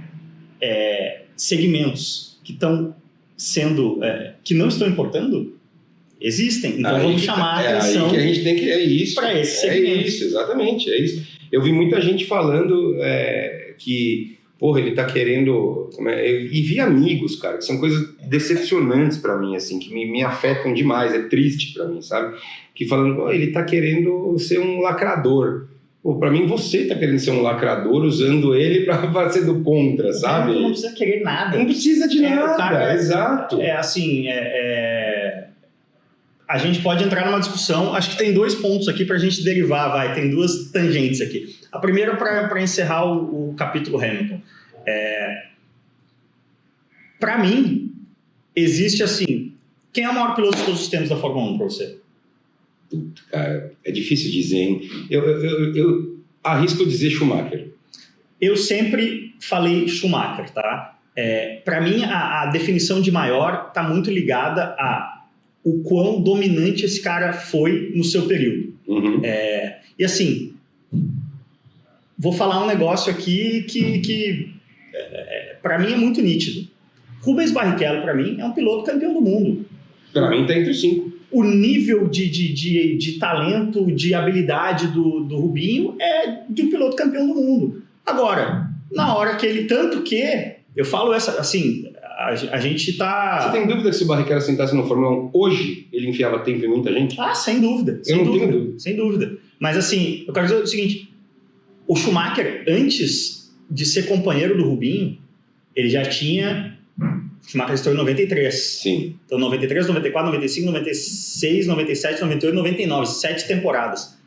segmentos que estão sendo... que não estão importando? Existem, então vamos chamar a atenção. Aí que a gente tem que isso para esse segmento. Isso, exatamente, é isso. Eu vi muita gente falando que, porra, ele tá querendo, e vi amigos, cara, que são coisas decepcionantes para mim, assim, que me afetam demais, é triste para mim, sabe? Que falando, ele tá querendo ser um lacrador. Pô, para mim você tá querendo ser um lacrador usando ele para ser do contra, sabe? Não precisa querer nada. Não precisa de nada, cara, exato. A gente pode entrar numa discussão, acho que tem 2 pontos aqui para a gente derivar, tem 2 tangentes aqui. A primeira para encerrar o capítulo Hamilton. Para mim, existe assim, quem é o maior piloto de todos os tempos da Fórmula 1 para você? Puta, cara, é difícil dizer, hein? Eu arrisco dizer Schumacher. Eu sempre falei Schumacher, tá? Para mim, a definição de maior está muito ligada a o quão dominante esse cara foi no seu período. Uhum. E assim, vou falar um negócio aqui que para mim é muito nítido. Rubens Barrichello, para mim, é um piloto campeão do mundo. Para mim, está entre os 5. O nível de talento, de habilidade do Rubinho é de um piloto campeão do mundo. Agora, na hora que ele... Tanto que, eu falo assim... A gente tá... Você tem dúvida que se o Barrichello sentasse no Fórmula 1 hoje, ele enfiava tempo em muita gente? Sem dúvida. Tenho dúvida. Sem dúvida. Mas assim, eu quero dizer o seguinte, o Schumacher, antes de ser companheiro do Rubinho, ele já tinha... O Schumacher estreou em 93. Sim. Então 93, 94, 95, 96, 97, 98, 99. 7 temporadas.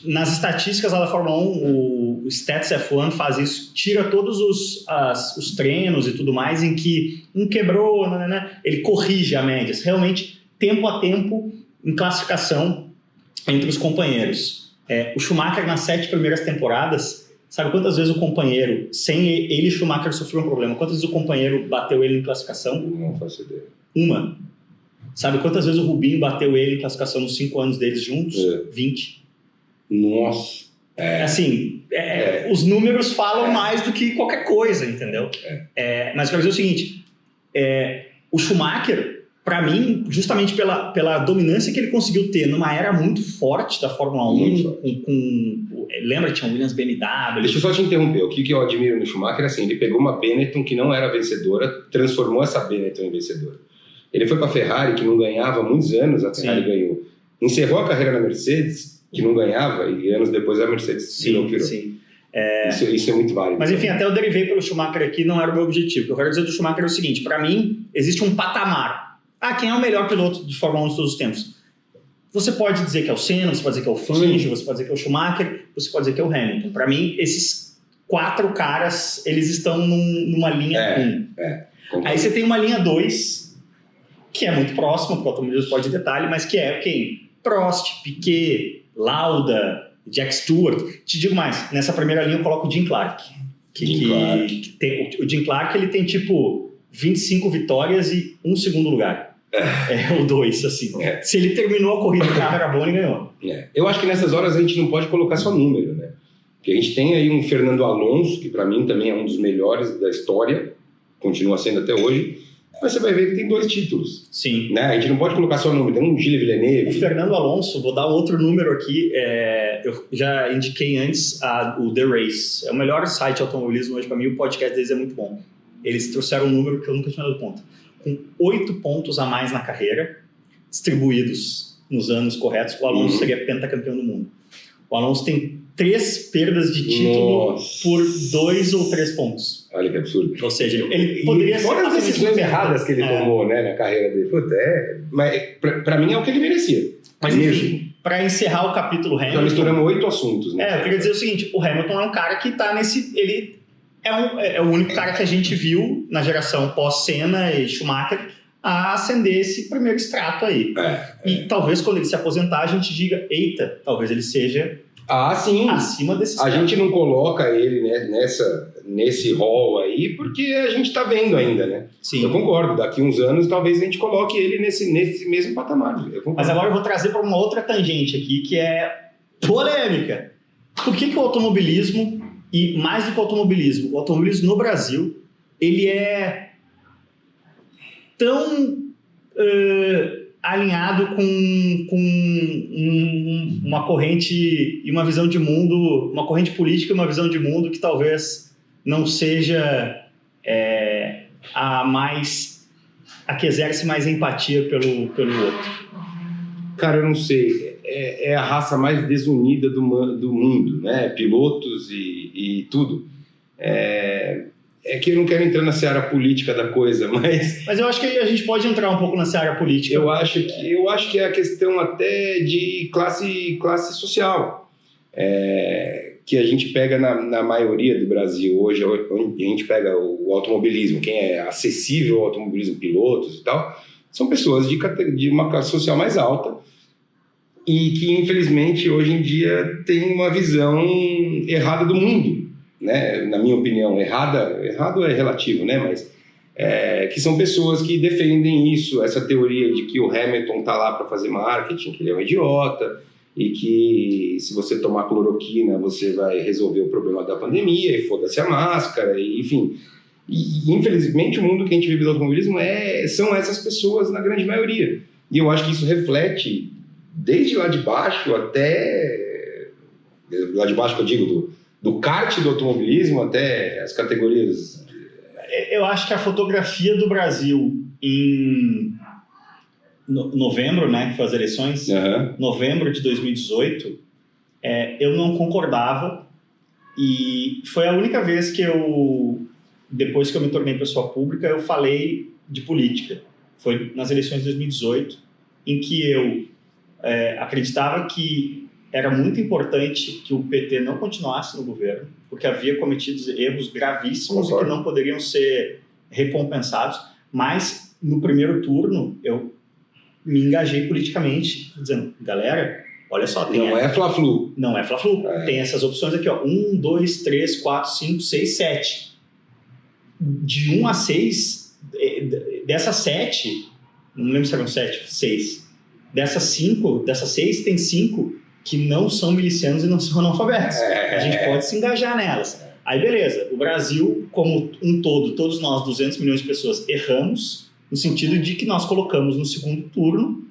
Nas estatísticas lá da Fórmula 1, o Stats F1 faz isso, tira todos os treinos e tudo mais em que um quebrou, ele corrige a média, realmente tempo a tempo em classificação entre os companheiros. O Schumacher nas 7 primeiras temporadas, sabe quantas vezes o companheiro, sem ele Schumacher sofreu um problema, quantas vezes o companheiro bateu ele em classificação? Não faço ideia. Uma. Sabe quantas vezes o Rubinho bateu ele em classificação nos 5 anos deles juntos? 20. Nossa. Assim, os números falam mais do que qualquer coisa, entendeu? Mas eu quero dizer o seguinte, o Schumacher, para mim, justamente pela dominância que ele conseguiu ter numa era muito forte da Fórmula 1, lembra, tinha Williams, BMW... Deixa eu só te interromper, o que eu admiro no Schumacher é assim, ele pegou uma Benetton que não era vencedora, transformou essa Benetton em vencedora. Ele foi para a Ferrari, que não ganhava há muitos anos, a Ferrari ganhou. Encerrou a carreira na Mercedes, que não ganhava, e anos depois a Mercedes se virou. Sim. Isso é muito válido. Mas enfim, até eu derivei pelo Schumacher aqui, não era o meu objetivo. O que eu quero dizer do Schumacher é o seguinte, para mim, existe um patamar. Quem é o melhor piloto de Fórmula 1 de todos os tempos? Você pode dizer que é o Senna, você pode dizer que é o Fangio, você pode dizer que é o Schumacher, você pode dizer que é o Hamilton. Para mim, esses 4 caras, eles estão numa linha 1. Aí você tem uma linha 2, que é muito próxima, porque o automobilismo pode ir detalhe, mas que é quem? Prost, Piquet, Lauda, Jack Stewart. Te digo mais, nessa primeira linha eu coloco o Jim Clark. O Jim Clark, ele tem tipo 25 vitórias e 1 segundo lugar. O 2, assim. Se ele terminou a corrida, o carro era bom e ganhou. Eu acho que nessas horas a gente não pode colocar só número, né? Porque a gente tem aí um Fernando Alonso, que para mim também é um dos melhores da história, continua sendo até hoje, mas você vai ver que tem 2 títulos. Sim. Né? A gente não pode colocar só número, tem um Gilles Villeneuve. O Fernando Alonso, vou dar outro número aqui, eu já indiquei antes o The Race. É o melhor site de automobilismo hoje para mim, o podcast deles é muito bom. Eles trouxeram um número que eu nunca tinha dado conta. Com 8 pontos a mais na carreira, distribuídos nos anos corretos, o Alonso seria pentacampeão do mundo. O Alonso tem 3 perdas de título por 2 ou 3 pontos. Olha que absurdo. Ou seja, ele poderia ser... Fora as decisões erradas que ele tomou, né, na carreira dele. Mas pra mim é o que ele merecia. Mas enfim, para encerrar o capítulo Hamilton... Nós misturamos 8 assuntos, né? Eu queria dizer o seguinte, o Hamilton é um cara que tá nesse... Ele é o único cara que a gente viu na geração pós-Senna e Schumacher a ascender esse primeiro extrato aí. E talvez quando ele se aposentar a gente diga, eita, talvez ele seja... sim. Acima desses caras. A gente não coloca ele, né, nesse rol aí, porque a gente tá vendo ainda, né? Sim. Eu concordo, daqui uns anos talvez a gente coloque ele nesse mesmo patamar. Mas agora eu vou trazer para uma outra tangente aqui, que é polêmica. Por que o automobilismo, e mais do que o automobilismo no Brasil, ele é tão... alinhado com uma corrente e uma visão de mundo, uma corrente política e uma visão de mundo que talvez não seja a que exerce mais empatia pelo outro. Cara, eu não sei. É a raça mais desunida do mundo, né? Pilotos e tudo. É que eu não quero entrar na seara política da coisa, mas eu acho que a gente pode entrar um pouco na seara política. Eu acho que é a questão até de classe social, que a gente pega na maioria do Brasil hoje, onde a gente pega o automobilismo, quem é acessível ao automobilismo, pilotos e tal, são pessoas de uma classe social mais alta e que, infelizmente, hoje em dia tem uma visão errada do mundo. Né, na minha opinião, errado é relativo, né, mas que são pessoas que defendem isso, essa teoria de que o Hamilton tá lá para fazer marketing, que ele é um idiota e que se você tomar cloroquina você vai resolver o problema da pandemia e foda-se a máscara, enfim. E infelizmente o mundo que a gente vive do automobilismo são essas pessoas na grande maioria. E eu acho que isso reflete desde lá de baixo até... Lá de baixo que eu digo, do kart do automobilismo até as categorias... Eu acho que a fotografia do Brasil em novembro, né, que foi as eleições, novembro de 2018, eu não concordava e foi a única vez que depois que eu me tornei pessoa pública, eu falei de política. Foi nas eleições de 2018, em que eu acreditava que era muito importante que o PT não continuasse no governo, porque havia cometido erros gravíssimos e que não poderiam ser recompensados, mas no primeiro turno eu me engajei politicamente, dizendo, galera, olha só... Não é Fla-Flu. Não é Fla-Flu. Tem essas opções aqui, ó, 1, 2, 3, 4, 5, 6, 7. De 1 a 6, dessas 7, não lembro se eram 7, 6. Dessas 6, tem 5 que não são milicianos e não são analfabetos. A gente pode se engajar nelas. Aí, beleza. O Brasil, como um todo, todos nós, 200 milhões de pessoas, erramos no sentido de que nós colocamos no segundo turno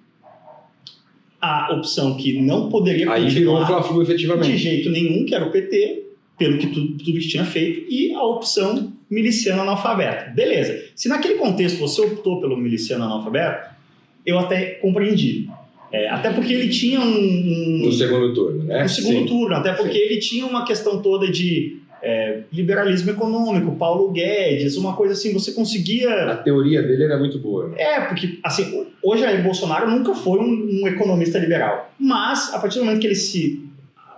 a opção que não poderia continuar... Aí virou o Fla-Flu, efetivamente. De jeito nenhum, que era o PT, pelo que tudo que tinha feito, e a opção miliciano analfabeto. Beleza. Se naquele contexto você optou pelo miliciano analfabeto, eu até compreendi. Até porque ele tinha no segundo turno, né? No segundo turno, até porque ele tinha uma questão toda de liberalismo econômico, Paulo Guedes, uma coisa assim, você conseguia... A teoria dele era muito boa. Porque, assim, o Jair Bolsonaro nunca foi um economista liberal, mas, a partir do momento que ele se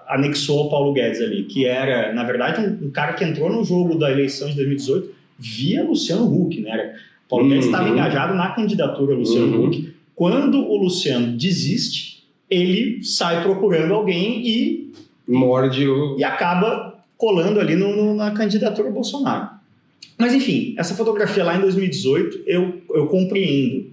anexou ao Paulo Guedes ali, que era, na verdade, um cara que entrou no jogo da eleição de 2018 via Luciano Huck, né? Paulo Guedes estava engajado na candidatura Luciano Huck. Quando o Luciano desiste, ele sai procurando alguém e morde e acaba colando ali na candidatura Bolsonaro. Mas, enfim, essa fotografia lá em 2018, eu compreendo.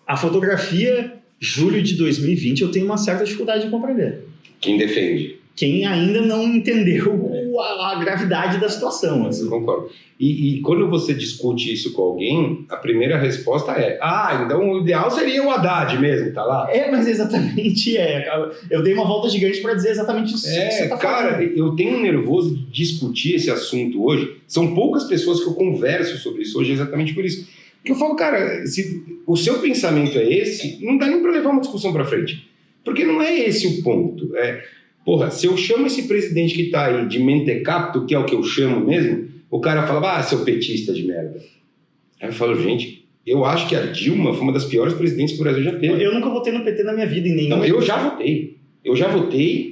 A fotografia, julho de 2020, eu tenho uma certa dificuldade de compreender. Quem defende? Quem ainda não entendeu a gravidade da situação. Assim. Eu concordo. E quando você discute isso com alguém, a primeira resposta é: então o ideal seria o Haddad mesmo, tá lá? Mas exatamente Eu dei uma volta gigante para dizer exatamente isso que você tá falando. Cara, eu tenho um nervoso de discutir esse assunto hoje. São poucas pessoas que eu converso sobre isso hoje exatamente por isso. Porque eu falo, cara, se o seu pensamento é esse, não dá nem para levar uma discussão para frente. Porque não é esse o ponto. Porra, se eu chamo esse presidente que tá aí de mentecapto, que é o que eu chamo mesmo, o cara fala, seu petista de merda. Aí eu falo, gente, eu acho que a Dilma foi uma das piores presidentes que o Brasil já teve. Eu nunca votei no PT na minha vida, em nenhum. Não, eu já votei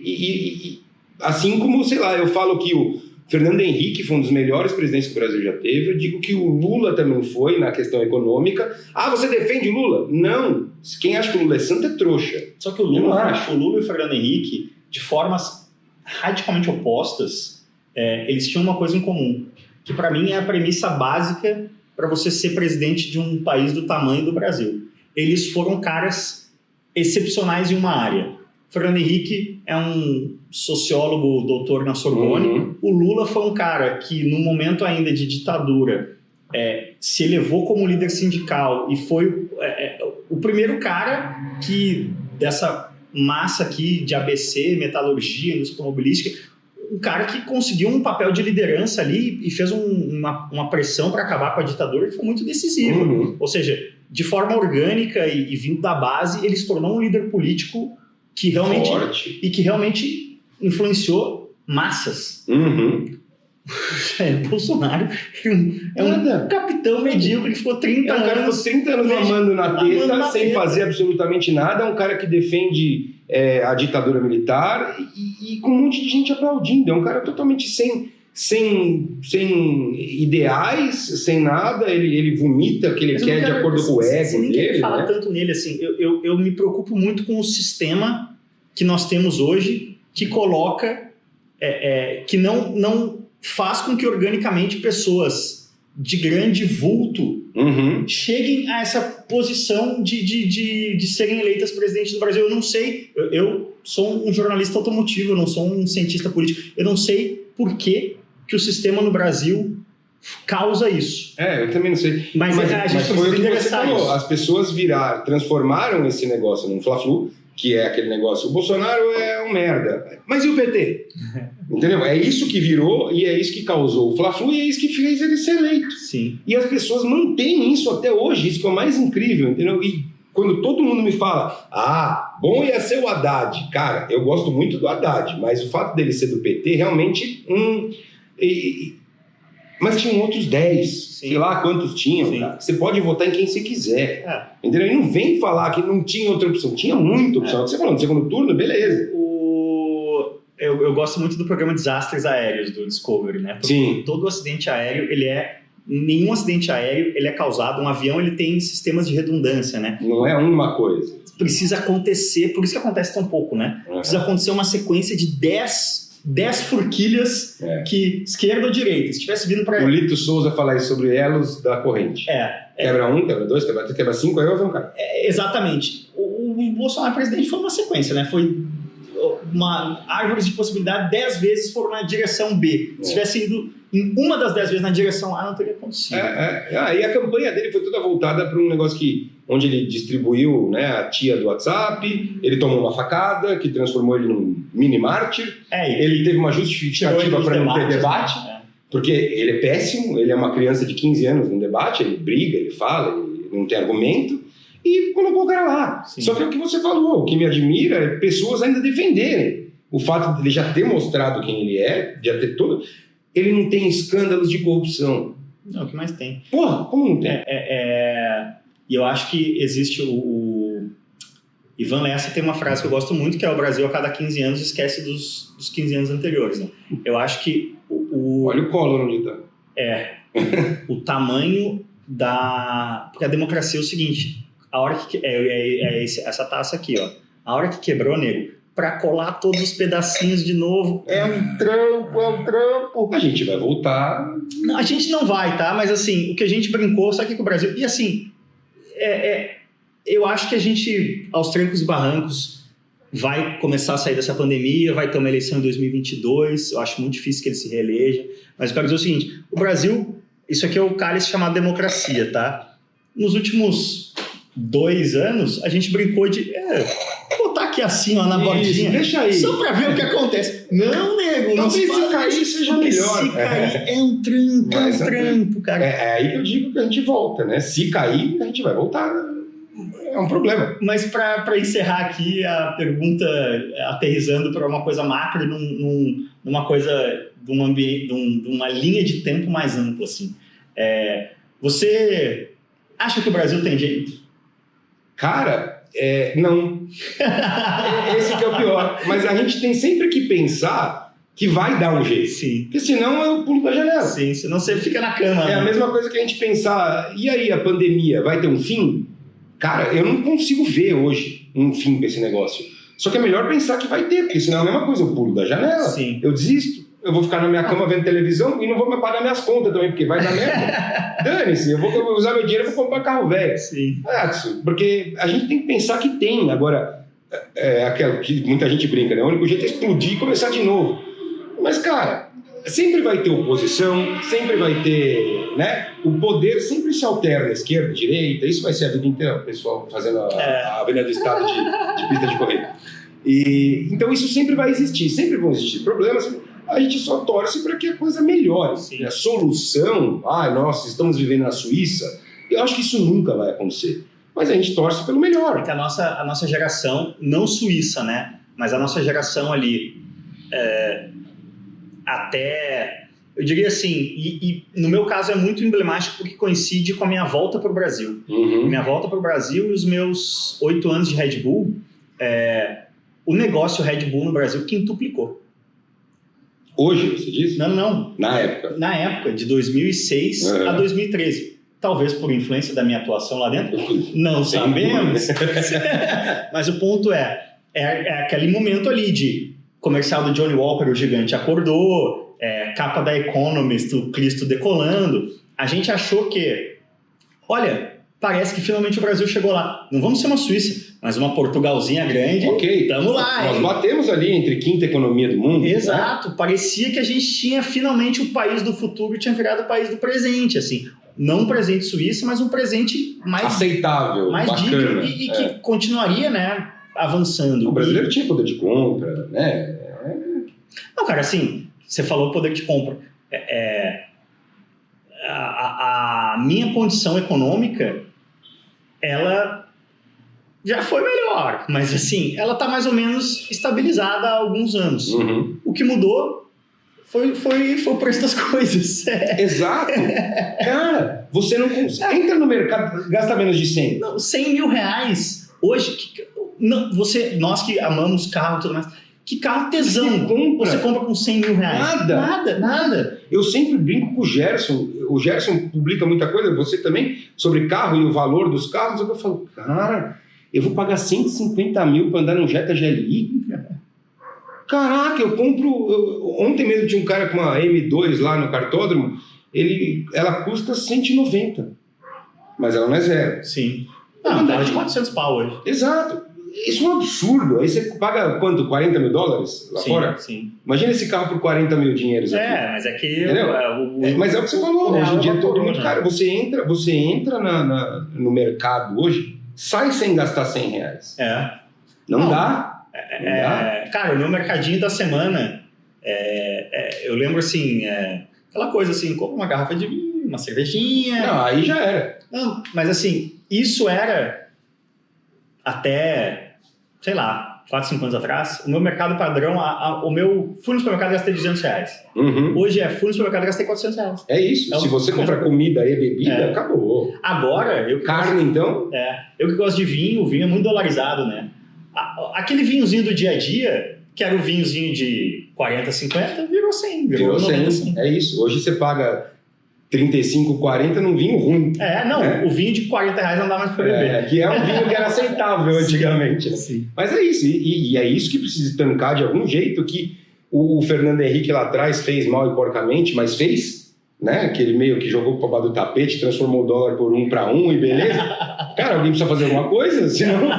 e assim como, sei lá, eu falo que o Fernando Henrique foi um dos melhores presidentes que o Brasil já teve, eu digo que o Lula também foi na questão econômica. Você defende o Lula? Não. Quem acha que o Lula é santo é trouxa. Só que o Lula e o Fernando Henrique, de formas radicalmente opostas, eles tinham uma coisa em comum, que para mim é a premissa básica para você ser presidente de um país do tamanho do Brasil. Eles foram caras excepcionais em uma área. Fernando Henrique é um sociólogo, doutor na Sorbonne. O Lula foi um cara que, no momento ainda de ditadura, se elevou como líder sindical e foi o primeiro cara que, dessa massa aqui de ABC, metalurgia, indústria automobilística, um cara que conseguiu um papel de liderança ali e fez uma pressão para acabar com a ditadura que foi muito decisiva. Ou seja, de forma orgânica e vindo da base, ele se tornou um líder político que realmente, forte. E que realmente influenciou massas. Bolsonaro é um capitão medíocre que ficou 30 anos. Ficou 30 anos mamando na teta, sem fazer absolutamente nada. É um cara que defende a ditadura militar e com um monte de gente aplaudindo. É um cara totalmente sem ideais, sem nada. Ele vomita o que ele quer de acordo com o ego dele. Ninguém fala tanto nele assim. Eu me preocupo muito com o sistema que nós temos hoje, que coloca, que não faz com que organicamente pessoas de grande vulto cheguem a essa posição de serem eleitas presidente do Brasil. Eu não sei, eu sou um jornalista automotivo, eu não sou um cientista político, eu não sei por que o sistema no Brasil causa isso. Eu também não sei. Mas a gente foi o que você falou, isso. As pessoas transformaram esse negócio num fla-flu, que é aquele negócio, o Bolsonaro é um merda. Mas e o PT? Entendeu? É isso que virou e é isso que causou o Fla-Flu e é isso que fez ele ser eleito. Sim. E as pessoas mantêm isso até hoje, isso que é o mais incrível, entendeu? E quando todo mundo me fala, bom ia ser o Haddad. Cara, eu gosto muito do Haddad, mas o fato dele ser do PT, realmente... Mas tinham outros 10, Sim. sei lá quantos tinham. Cara. Você pode votar em quem você quiser. Entendeu? E não vem falar que não tinha outra opção. Tinha muita opção. Você falou no segundo turno, beleza. Eu gosto muito do programa Desastres Aéreos do Discovery, né? Porque Sim. todo acidente aéreo, nenhum acidente aéreo ele é causado, um avião ele tem sistemas de redundância, né? Não é uma coisa. Precisa acontecer, por isso que acontece tão pouco, né? Precisa acontecer uma sequência de 10 forquilhas, que esquerda ou direita, se tivesse vindo para... O Lito Souza fala isso sobre elos da corrente. Quebra 1, quebra 2, quebra 3, quebra 5, aí vai ver um cara. Exatamente. O Bolsonaro presidente foi uma sequência, né? Foi uma árvore de possibilidade, 10 vezes foram na direção B. Se tivesse ido em uma das 10 vezes na direção A, não teria acontecido. E a campanha dele foi toda voltada para um negócio onde ele distribuiu, né, a tia do WhatsApp, ele tomou uma facada que transformou ele num mini mártir, ele teve uma justificativa para não ter debate, porque ele é péssimo, ele é uma criança de 15 anos no debate, ele briga, ele fala, ele não tem argumento, e colocou o cara lá. Sim. Só que é o que você falou, o que me admira é pessoas ainda defenderem. O fato de ele já ter mostrado quem ele é, já ter todo... Ele não tem escândalos de corrupção. Não, o que mais tem? Porra, como não tem? E eu acho que existe o Ivan Lessa tem uma frase que eu gosto muito, que é: o Brasil a cada 15 anos esquece dos 15 anos anteriores. Né? Eu acho que Olha o Collor onde tá. o tamanho da... Porque a democracia é o seguinte, a hora que... essa taça aqui, ó. A hora que quebrou, nego, para colar todos os pedacinhos de novo, é um trampo. A gente vai voltar. Não, a gente não vai, tá? Mas assim, o que a gente brincou, sabe que com o Brasil... E assim, eu acho que a gente, aos trancos e barrancos, vai começar a sair dessa pandemia, vai ter uma eleição em 2022, eu acho muito difícil que ele se reeleja, mas eu quero dizer o seguinte, o Brasil, isso aqui é o cálice chamado democracia, tá? Nos últimos 2 anos, a gente brincou de... botar aqui assim, ó, na bordinha. Deixa aí. Só pra ver o que acontece. Não, nego. Talvez se cair seja melhor. Se cair é um trampo, cara. É aí que eu digo que a gente volta, né? Se cair, a gente vai voltar. É um problema. Mas pra encerrar aqui a pergunta, aterrissando para uma coisa macro e numa coisa, de um ambiente, de uma linha de tempo mais ampla, assim. Você acha que o Brasil tem jeito? Cara, não. Esse que é o pior. Mas a gente tem sempre que pensar que vai dar um jeito. Sim. Porque senão eu pulo da janela. Sim, senão você fica na cama. É né? a mesma coisa que a gente pensar, e aí, a pandemia vai ter um fim? Cara, eu não consigo ver hoje um fim pra esse negócio. Só que é melhor pensar que vai ter, porque senão é a mesma coisa, eu pulo da janela, Sim. eu desisto, eu vou ficar na minha cama vendo televisão e não vou me pagar minhas contas também, porque vai dar merda. Dane-se, eu vou usar meu dinheiro e vou comprar carro velho. Sim. Porque a gente tem que pensar que tem. Agora, aquela que muita gente brinca, né? O único jeito é explodir e começar de novo. Mas, cara, sempre vai ter oposição, sempre vai ter, né? O poder sempre se alterna, esquerda, direita, isso vai ser a vida inteira, o pessoal fazendo a Avenida do Estado de pista de corrida. Então isso sempre vai existir, sempre vão existir problemas, a gente só torce para que a coisa melhore. Sim. A solução, nossa, estamos vivendo na Suíça, eu acho que isso nunca vai acontecer, mas a gente torce pelo melhor. Porque a nossa geração, não suíça, né? Mas a nossa geração ali, até, eu diria assim, e no meu caso é muito emblemático porque coincide com a minha volta para o Brasil. Uhum. Minha volta para o Brasil e os meus 8 anos de Red Bull, o negócio Red Bull no Brasil quintuplicou. Hoje, você disse? Não. Na época. Na época, de 2006 a 2013. Talvez por influência da minha atuação lá dentro. Não sabemos. Mas o ponto é aquele momento ali de comercial do Johnny Walker, o gigante acordou, capa da Economist, o Cristo decolando. A gente achou que, olha, parece que finalmente o Brasil chegou lá. Não vamos ser uma Suíça, mas uma Portugalzinha grande. Ok. Tamo lá. Nós batemos ali entre quinta economia do mundo. Exato. Né? Parecia que a gente tinha finalmente o país do futuro, tinha virado o país do presente, assim. Não um presente suíço, mas um presente mais aceitável, mais bacana. digno e que continuaria, né, avançando. O brasileiro tinha poder de compra, né? Não, cara, assim, você falou poder de compra. A minha condição econômica, ela já foi melhor, mas assim, ela está mais ou menos estabilizada há alguns anos. Uhum. O que mudou foi o preço das coisas. Exato. Cara, você não consegue. Entra no mercado, gasta menos de 100. Não, 100 mil reais. Hoje, nós que amamos carro e tudo mais, que carro tesão você compra com 100 mil reais? Nada. Eu sempre brinco com o Gerson. O Gerson publica muita coisa, você também, sobre carro e o valor dos carros. Eu falo, cara, eu vou pagar 150 mil para andar num Jetta GLI? Caraca, eu compro... Ontem mesmo tinha um cara com uma M2 lá no cartódromo, ela custa 190, mas ela não é zero. Sim. Não, ela é de 400 pau hoje. Exato. Isso é um absurdo. Aí você paga quanto? 40 mil dólares lá fora? Sim. Imagina esse carro por 40 mil dinheiros aqui. Mas é que... mas é o que você falou. Hoje em dia é todo muito né? caro. Você entra no mercado hoje, sai sem gastar 100 reais. Não dá. Cara, o meu mercadinho da semana, eu lembro assim, aquela coisa assim, compra uma garrafa de vinho, uma cervejinha. Não, aí já era. Não, mas assim, isso era até, sei lá, 4, 5 anos atrás, o meu mercado padrão, fui no supermercado e gastei R$200. Hoje fui no supermercado e gastei R$400. É isso. Se você compra comida e bebida, acabou. Agora, carne, então? Eu que gosto de vinho, o vinho é muito dolarizado, né? Aquele vinhozinho do dia a dia, que era o vinhozinho de 40, 50, virou 100. Virou 100. É isso. Hoje você paga 35, 40 num vinho ruim. O vinho de R$40 não dá mais para beber. Que é um vinho que era aceitável antigamente. Sim. Mas é isso. E é isso que precisa estancar de algum jeito, que o Fernando Henrique lá atrás fez mal e porcamente, mas fez, né? Que ele meio que jogou para baixo do tapete, transformou o dólar por 1 para 1 e beleza. Cara, alguém precisa fazer alguma coisa, senão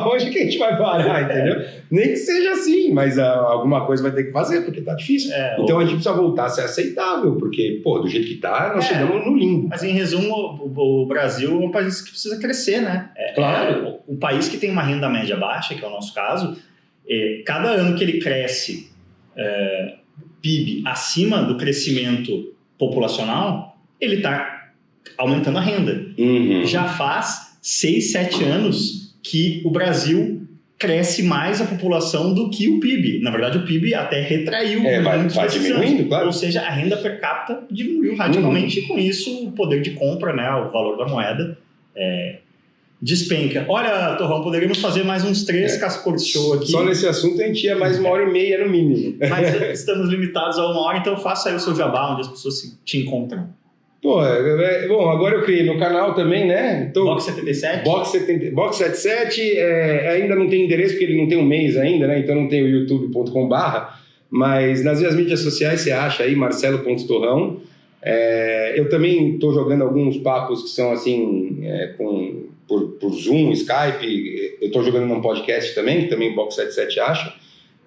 onde que a gente vai parar, entendeu? Nem que seja assim, mas alguma coisa vai ter que fazer, porque tá difícil. Então a gente precisa voltar a ser aceitável, porque, do jeito que tá, nós chegamos no limbo. Mas em resumo, o Brasil é um país que precisa crescer, né? Claro. Um país que tem uma renda média baixa, que é o nosso caso, cada ano que ele cresce PIB acima do crescimento populacional, ele está aumentando a renda. Já faz 6, 7 anos que o Brasil cresce mais a população do que o PIB. Na verdade, o PIB até retraiu. Vai diminuindo, claro. Ou seja, a renda per capita diminuiu radicalmente e com isso o poder de compra, né, o valor da moeda despenca. Olha, Torrão, poderíamos fazer mais uns 3 Cascortes Show aqui. Só nesse assunto a gente ia mais 1h30 no mínimo. Mas estamos limitados a 1 hora, então faça aí o seu jabá, onde as pessoas te encontram. Bom, agora eu criei meu canal também, né? Box 77? Box 77, ainda não tem endereço, porque ele não tem um mês ainda, né? Então não tem o youtube.com/, mas nas minhas mídias sociais você acha aí, marcelo.torrão. Eu também estou jogando alguns papos que são assim, por Zoom, Skype. Eu estou jogando num podcast também, que também Box 77 acha.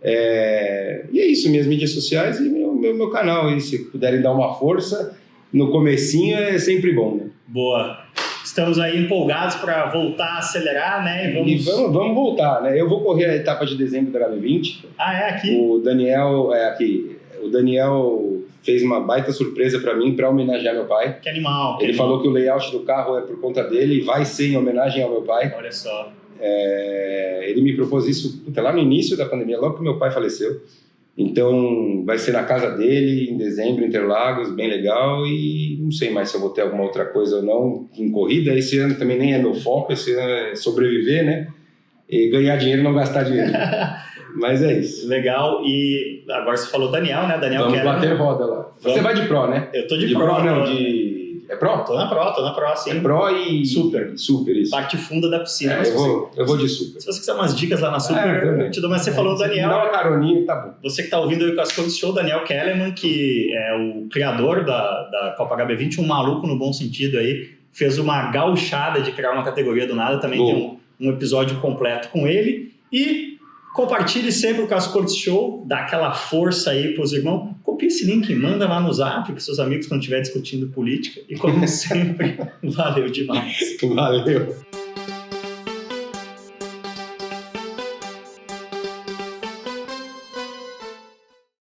E é isso, minhas mídias sociais e meu canal. E se puderem dar uma força no comecinho é sempre bom, né? Boa. Estamos aí empolgados para voltar a acelerar, né? E vamos voltar, né? Eu vou correr a etapa de dezembro da HB20. Aqui? O Daniel, aqui. O Daniel fez uma baita surpresa para mim, para homenagear meu pai. Que animal. Ele falou que o layout do carro é por conta dele e vai ser em homenagem ao meu pai. Olha só. Ele me propôs isso lá no início da pandemia, logo que meu pai faleceu. Então, vai ser na casa dele, em dezembro, em Interlagos, bem legal. E não sei mais se eu vou ter alguma outra coisa ou não em corrida. Esse ano também nem é meu foco, esse ano é sobreviver, né? E ganhar dinheiro e não gastar dinheiro. Mas é isso. Legal. E agora você falou Daniel, né? Daniel Vamos bater roda lá. Você vai de Pro, né? Eu tô de Pro. Não, É Pro? Tô na Pro, sim. É Pro e... Super, isso. Parte funda da piscina. Eu vou de Super. Se você quiser umas dicas lá na Super, eu te dou. Mas você falou, Daniel... Dá uma caroninha, tá bom. Você que tá ouvindo aí o Cascortes Show, Daniel Kellerman, que é o criador da Copa HB20, um maluco no bom sentido aí, fez uma gauchada de criar uma categoria do nada, também tem um episódio completo com ele. E compartilhe sempre o Cascortes Show, dá aquela força aí pros irmãos. Copie esse link, manda lá no Zap para seus amigos quando estiver discutindo política. E como sempre, valeu demais. Valeu.